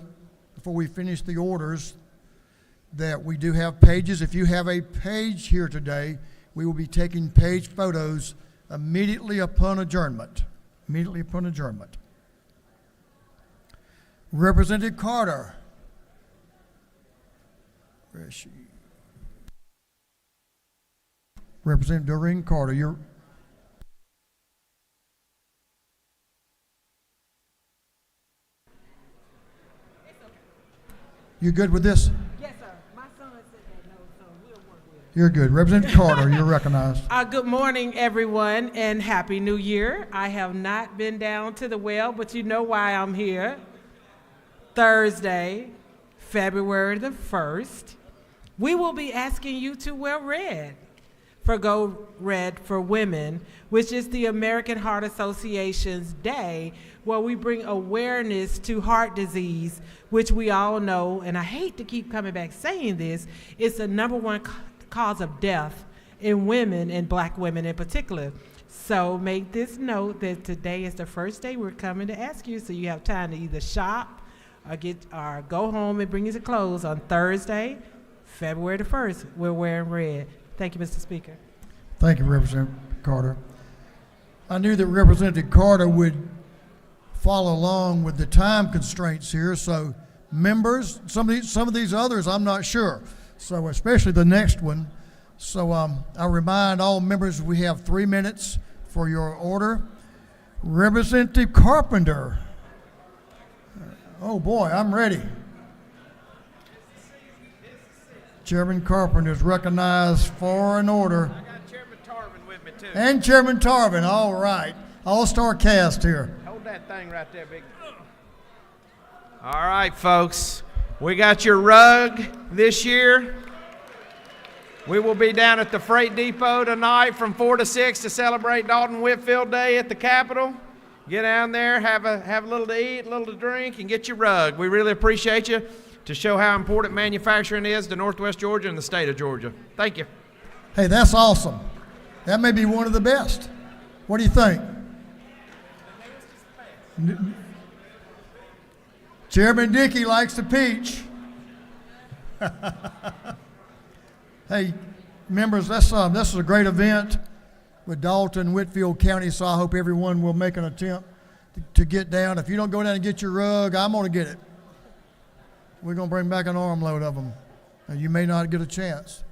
before we finish the orders, that we do have pages. If you have a page here today, we will be taking page photos immediately upon adjournment. Immediately upon adjournment. Representative Carter. Where is she? Representative Doreen Carter, you're. You good with this? Yes, sir. My son said that no, so we'll work with it. You're good. Representative Carter, you're recognized. Good morning, everyone, and Happy New Year. I have not been down to the well, but you know why I'm here. Thursday, February the 1st, we will be asking you to wear red for Go Red for Women, which is the American Heart Association's day where we bring awareness to heart disease, which we all know, and I hate to keep coming back saying this, it's the #1 cause of death in women, and black women in particular. So make this note that today is the first day we're coming to ask you, so you have time to either shop or go home and bring your clothes on Thursday, February the 1st. We're wearing red. Thank you, Mr. Speaker. Thank you, Representative Carter. I knew that Representative Carter would follow along with the time constraints here, so members, some of these others I'm not sure, so especially the next one. So I remind all members we have 3 minutes for your order. Representative Carpenter. Oh boy, I'm ready. Chairman Carpenter is recognized for an order. I got Chairman Tarvin with me too. And Chairman Tarvin, all right. All-star cast here. Hold that thing right there, big. All right, folks. We got your rug this year. We will be down at the Freight Depot tonight from 4 to 6 to celebrate Dalton Whitfield Day at the Capitol. Get down there, have a little to eat, a little to drink, and get your rug. We really appreciate you to show how important manufacturing is to Northwest Georgia and the state of Georgia. Thank you. Hey, that's awesome. That may be one of the best. What do you think? Chairman Dickey likes the peach. Hey, members, this is a great event with Dalton, Whitfield County, so I hope everyone will make an attempt to get down. If you don't go down and get your rug, I'm going to get it. We're going to bring back an armload of them. And you may not get a chance.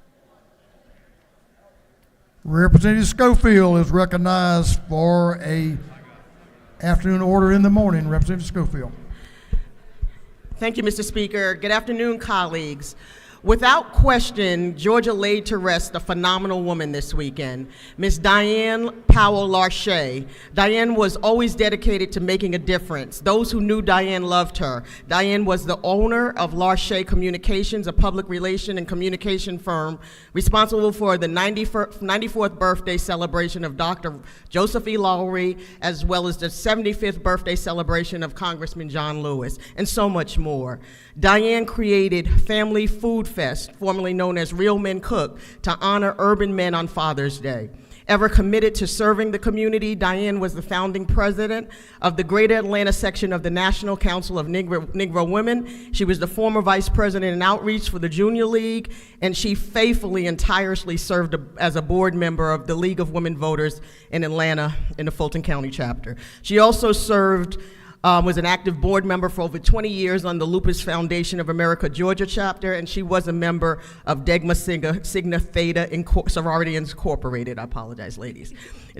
Representative Schofield is recognized for a afternoon order in the morning. Representative Schofield. Thank you, Mr. Speaker. Good afternoon, colleagues. Without question, Georgia laid to rest a phenomenal woman this weekend, Miss Diane Powell Larche. Diane was always dedicated to making a difference. Those who knew Diane loved her. Diane was the owner of Larche Communications, a public relation and communication firm responsible for the 94th birthday celebration of Dr. Joseph E. Lowery, as well as the 75th birthday celebration of Congressman John Lewis, and so much more. Diane created Family Food Fest, formerly known as Real Men Cook, to honor urban men on Father's Day. Ever committed to serving the community, Diane was the founding president of the Greater Atlanta section of the National Council of Negro Women. She was the former vice president in outreach for the Junior League, and she faithfully and tirelessly served as a board member of the League of Women Voters in Atlanta in the Fulton County chapter. She also served was an active board member for over 20 years on the Lupus Foundation of America Georgia chapter, and she was a member of Degma Sigma Theta Sorority Incorporated. I apologize, ladies.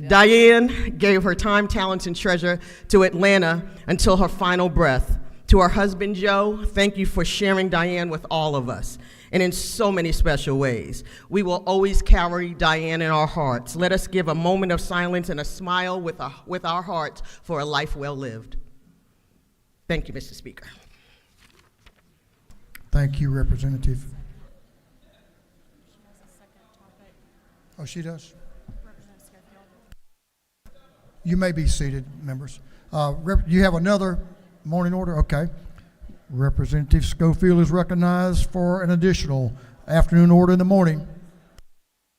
Diane gave her time, talents, and treasure to Atlanta until her final breath. To her husband, Joe, thank you for sharing Diane with all of us, and in so many special ways. We will always carry Diane in our hearts. Let us give a moment of silence and a smile with our hearts for a life well lived. Thank you, Mr. Speaker. Thank you, Representative. Oh, she does? You may be seated, members. You have another morning order? Okay. Representative Schofield is recognized for an additional afternoon order in the morning.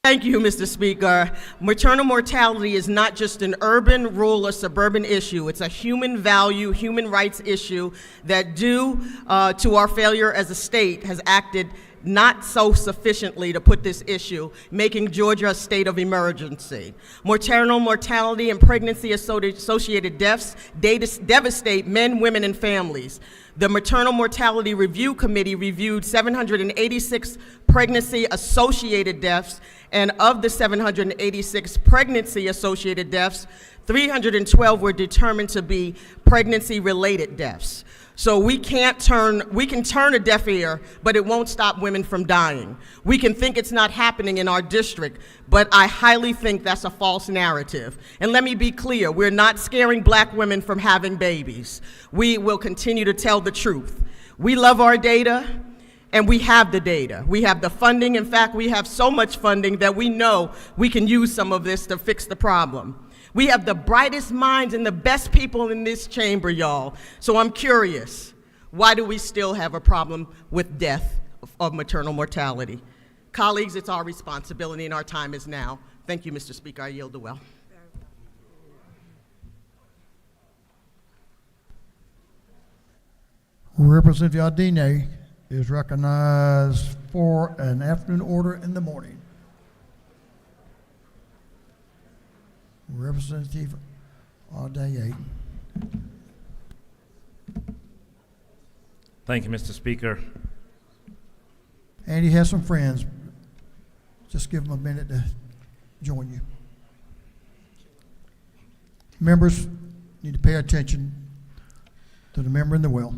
Thank you, Mr. Speaker. Maternal mortality is not just an urban, rural, or suburban issue. It's a human value, human rights issue that, due to our failure as a state, has acted not so sufficiently to put this issue, making Georgia a state of emergency. Maternal mortality and pregnancy-associated deaths devastate men, women, and families. The Maternal Mortality Review Committee reviewed 786 pregnancy-associated deaths, and of the 786 pregnancy-associated deaths, 312 were determined to be pregnancy-related deaths. So we can turn a deaf ear, but it won't stop women from dying. We can think it's not happening in our district, but I highly think that's a false narrative. And let me be clear, we're not scaring black women from having babies. We will continue to tell the truth. We love our data, and we have the data. We have the funding. In fact, we have so much funding that we know we can use some of this to fix the problem. We have the brightest minds and the best people in this chamber, y'all. So I'm curious, why do we still have a problem with death of maternal mortality? Colleagues, it's our responsibility and our time is now. Thank you, Mr. Speaker. I yield the well. Representative Adine is recognized for an afternoon order in the morning. Representative Adine. Thank you, Mr. Speaker. And he has some friends. Just give them a minute to join you. Members need to pay attention to the member in the well.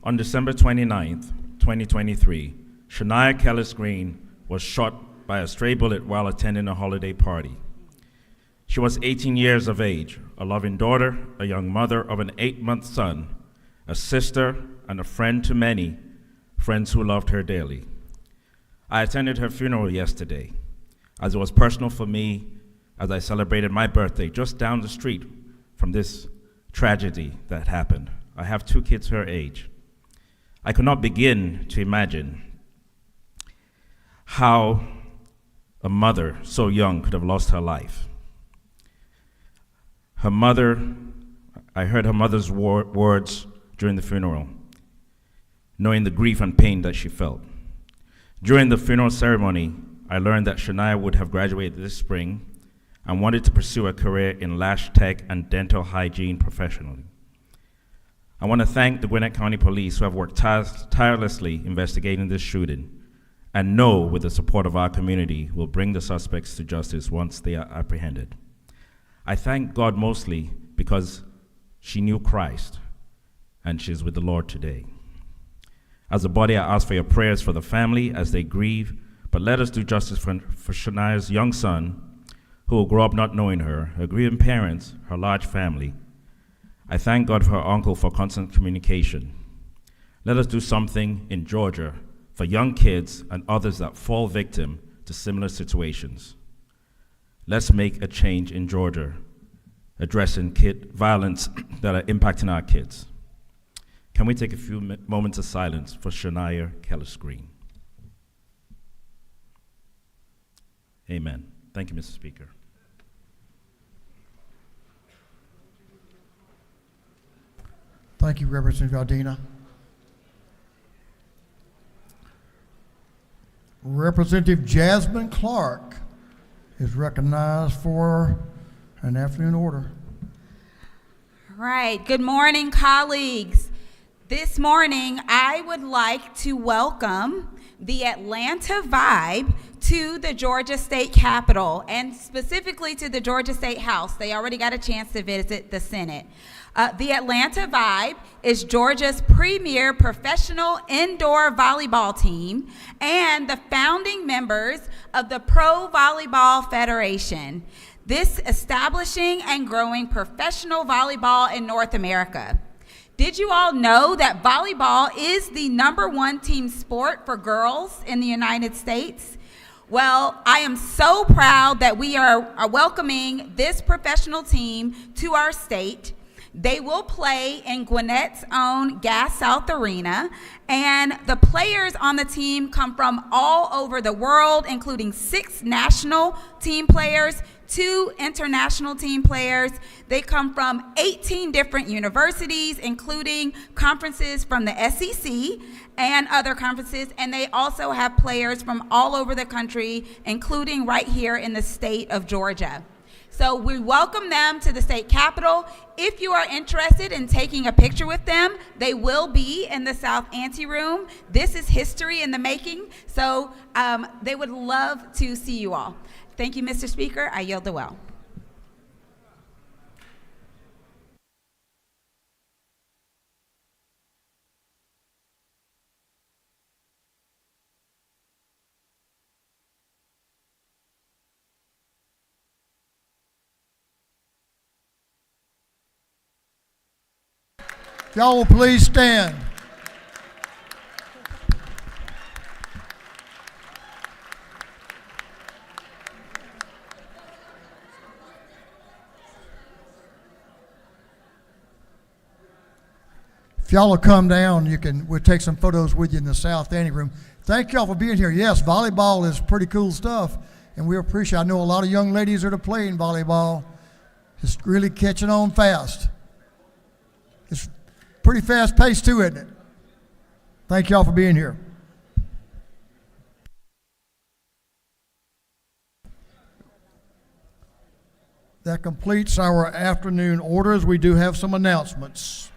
On December 29th, 2023, Shania Kellis Green was shot by a stray bullet while attending a holiday party. She was 18 years of age, a loving daughter, a young mother of an 8-month son, a sister, and a friend to many, friends who loved her dearly. I attended her funeral yesterday, as it was personal for me as I celebrated my birthday just down the street from this tragedy that happened. I have 2 kids her age. I could not begin to imagine how a mother so young could have lost her life. Her mother, I heard her mother's words during the funeral, knowing the grief and pain that she felt. During the funeral ceremony, I learned that Shania would have graduated this spring and wanted to pursue a career in lash tech and dental hygiene professionally. I want to thank the Gwinnett County Police who have worked tirelessly investigating this shooting and know, with the support of our community, will bring the suspects to justice once they are apprehended. I thank God mostly because she knew Christ and she's with the Lord today. As a body, I ask for your prayers for the family as they grieve, but let us do justice for Shania's young son, who will grow up not knowing her grieving parents, her large family. I thank God for her uncle for constant communication. Let us do something in Georgia for young kids and others that fall victim to similar situations. Let's make a change in Georgia, addressing kid violence that are impacting our kids. Can we take a few moments of silence for Shania Kellis Green? Amen. Thank you, Mr. Speaker. Thank you, Representative Aldina. Representative Jasmine Clark is recognized for an afternoon order. Right. Good morning, colleagues. This morning, I would like to welcome the Atlanta Vibe to the Georgia State Capitol, and specifically to the Georgia State House. They already got a chance to visit the Senate. The Atlanta Vibe is Georgia's premier professional indoor volleyball team and the founding members of the Pro Volleyball Federation, this establishing and growing professional volleyball in North America. Did you all know that volleyball is the #1 team sport for girls in the United States? Well, I am so proud that we are welcoming this professional team to our state. They will play in Gwinnett's own Gas South Arena, and the players on the team come from all over the world, including 6 national team players, 2 international team players. They come from 18 different universities, including conferences from the SEC and other conferences, and they also have players from all over the country, including right here in the state of Georgia. So we welcome them to the state capitol. If you are interested in taking a picture with them, they will be in the South Anteroom. This is history in the making, so they would love to see you all. Thank you, Mr. Speaker. I yield the well. Y'all will please stand. If y'all will come down, we'll take some photos with you in the South Anteroom. Thank y'all for being here. Yes, volleyball is pretty cool stuff, and we appreciate it. I know a lot of young ladies that are playing volleyball. It's really catching on fast. It's pretty fast paced too, isn't it? Thank y'all for being here. That completes our afternoon orders. We do have some announcements.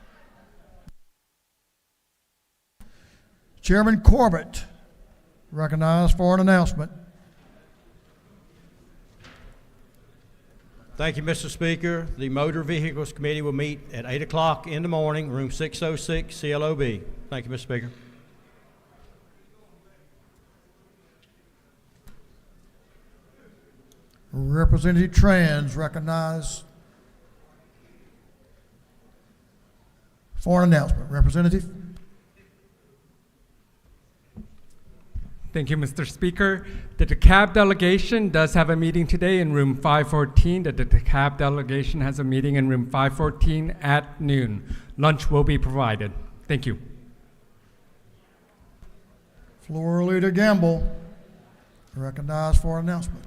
Chairman Corbett, recognized for an announcement. Thank you, Mr. Speaker. The Motor Vehicles Committee will meet at 8 o'clock in the morning, room 606, CLOB. Thank you, Mr. Speaker. Representative Trans, recognized for an announcement. Representative. Thank you, Mr. Speaker. The DeKalb delegation does have a meeting today in room 514. The DeKalb delegation has a meeting in room 514 at noon. Lunch will be provided. Thank you. Floor Leader Gamble, recognized for an announcement.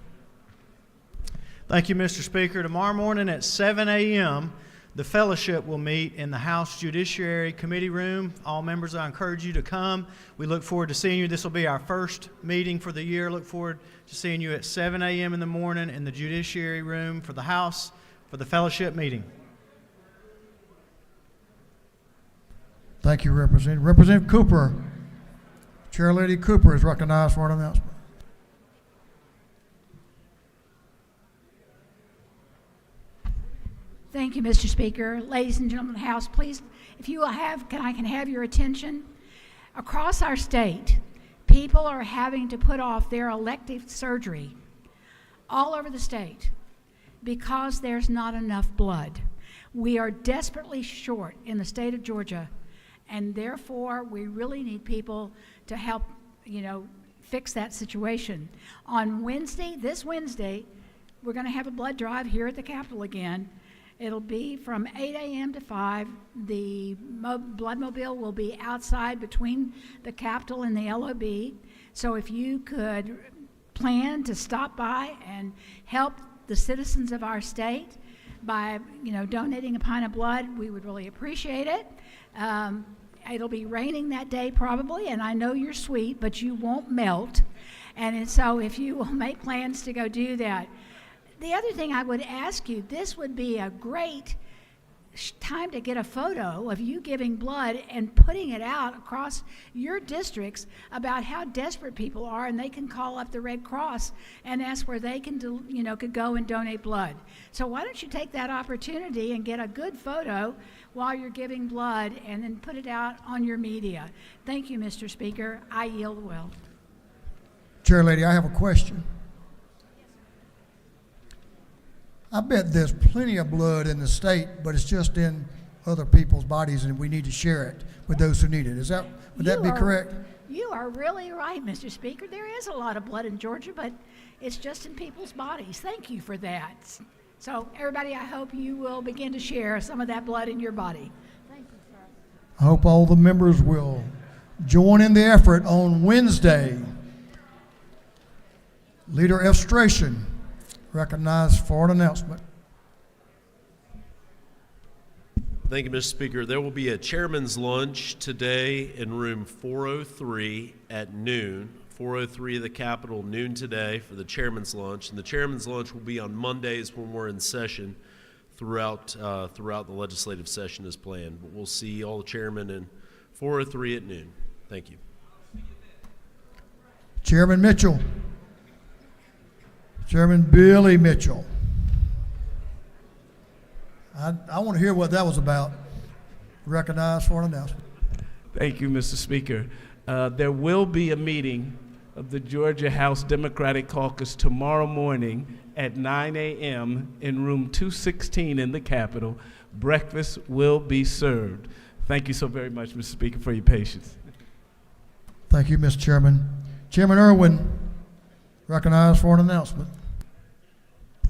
Thank you, Mr. Speaker. Tomorrow morning at 7 a.m., the fellowship will meet in the House Judiciary Committee room. All members, I encourage you to come. We look forward to seeing you. This will be our first meeting for the year. Look forward to seeing you at 7 a.m. in the morning in the Judiciary room for the House for the fellowship meeting. Thank you, Representative. Representative Cooper, Chair Lady Cooper is recognized for an announcement. Thank you, Mr. Speaker. Ladies and gentlemen of the House, please, if you can have your attention. Across our state, people are having to put off their elective surgery all over the state because there's not enough blood. We are desperately short in the state of Georgia, and therefore we really need people to help, fix that situation. On Wednesday, this Wednesday, we're going to have a blood drive here at the Capitol again. It'll be from 8 a.m. to 5. The blood mobile will be outside between the Capitol and the LOB. So if you could plan to stop by and help the citizens of our state, by, donating a pint of blood. We would really appreciate it. It'll be raining that day probably, and I know you're sweet, but you won't melt. And so if you will make plans to go do that. The other thing I would ask you, this would be a great time to get a photo of you giving blood and putting it out across your districts about how desperate people are, and they can call up the Red Cross and ask where they can could go and donate blood. So why don't you take that opportunity and get a good photo while you're giving blood and then put it out on your media. Thank you, Mr. Speaker. I yield the will. Chair Lady, I have a question. I bet there's plenty of blood in the state, but it's just in other people's bodies, and we need to share it with those who need it. Would that be correct? You are really right, Mr. Speaker. There is a lot of blood in Georgia, but it's just in people's bodies. Thank you for that. So, everybody, I hope you will begin to share some of that blood in your body. Thank you, sir. I hope all the members will join in the effort on Wednesday. Leader F. Stration, recognized for an announcement. Thank you, Mr. Speaker. There will be a chairman's lunch today in room 403 at noon. 403 of the Capitol, noon today for the chairman's lunch. And the chairman's lunch will be on Mondays when we're in session throughout the legislative session as planned. But we'll see all the chairmen in 403 at noon. Thank you. Chairman Mitchell. Chairman Billy Mitchell. I want to hear what that was about. Recognized for an announcement. Thank you, Mr. Speaker. There will be a meeting of the Georgia House Democratic Caucus tomorrow morning at 9 a.m. in room 216 in the Capitol. Breakfast will be served. Thank you so very much, Mr. Speaker, for your patience. Thank you, Mr. Chairman. Chairman Irwin, recognized for an announcement.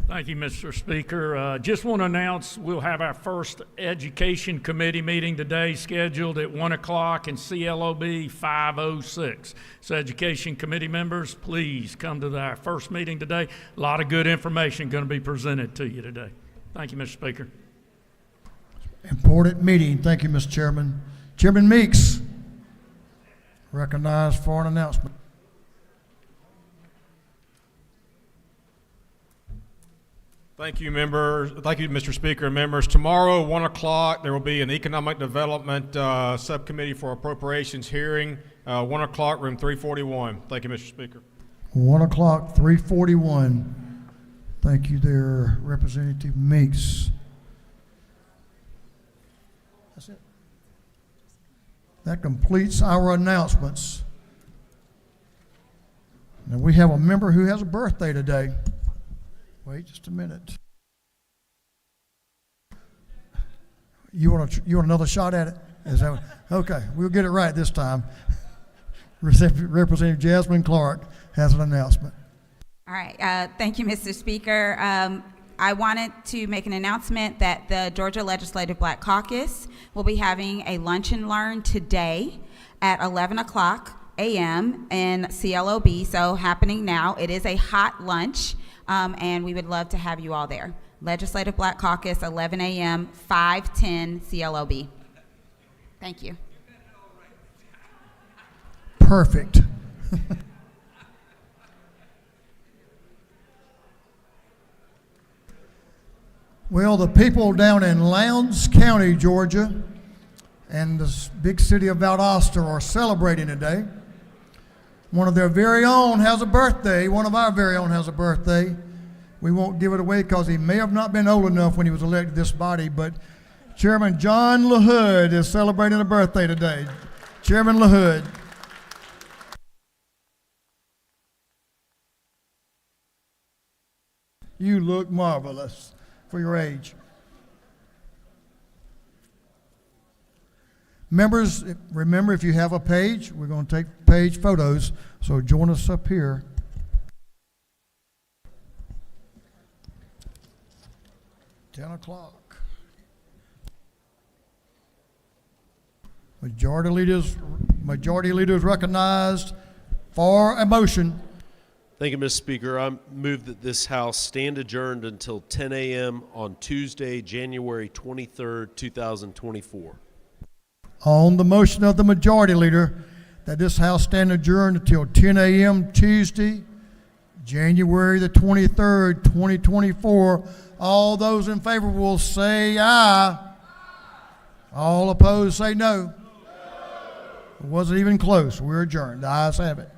Thank you, Mr. Speaker. Just want to announce we'll have our first Education Committee meeting today scheduled at 1 o'clock in CLOB 506. So Education Committee members, please come to our first meeting today. A lot of good information going to be presented to you today. Thank you, Mr. Speaker. Important meeting. Thank you, Mr. Chairman. Chairman Meeks, recognized for an announcement. Thank you, members. Thank you, Mr. Speaker and members. Tomorrow, 1 o'clock, there will be an Economic Development Subcommittee for Appropriations hearing. 1 o'clock, room 341. Thank you, Mr. Speaker. 1 o'clock, 341. Thank you there, Representative Meeks. That's it. That completes our announcements. Now we have a member who has a birthday today. Wait just a minute. You want another shot at it? Is that okay? We'll get it right this time. Representative Jasmine Clark has an announcement. All right. Thank you, Mr. Speaker. I wanted to make an announcement that the Georgia Legislative Black Caucus will be having a lunch and learn today at 11 o'clock a.m. in CLOB. So happening now. It is a hot lunch. And we would love to have you all there. Legislative Black Caucus, 11 a.m., 510 CLOB. Thank you. Perfect. Well, the people down in Lowndes County, Georgia, and the big city of Valdosta are celebrating today. One of their very own has a birthday. One of our very own has a birthday. We won't give it away because he may have not been old enough when he was elected to this body, but Chairman John LaHood is celebrating a birthday today. Chairman LaHood. You look marvelous for your age. Members, remember, if you have a page, we're going to take page photos, so join us up here. $10 o'clock. Majority leaders recognized for a motion. Thank you, Mr. Speaker. I move that this House stand adjourned until 10 a.m. on Tuesday, January 23rd, 2024. On the motion of the majority leader that this House stand adjourned until 10 a.m. Tuesday, January the 23rd, 2024, all those in favor will say aye. All opposed say no. It wasn't even close. We're adjourned. The ayes have it.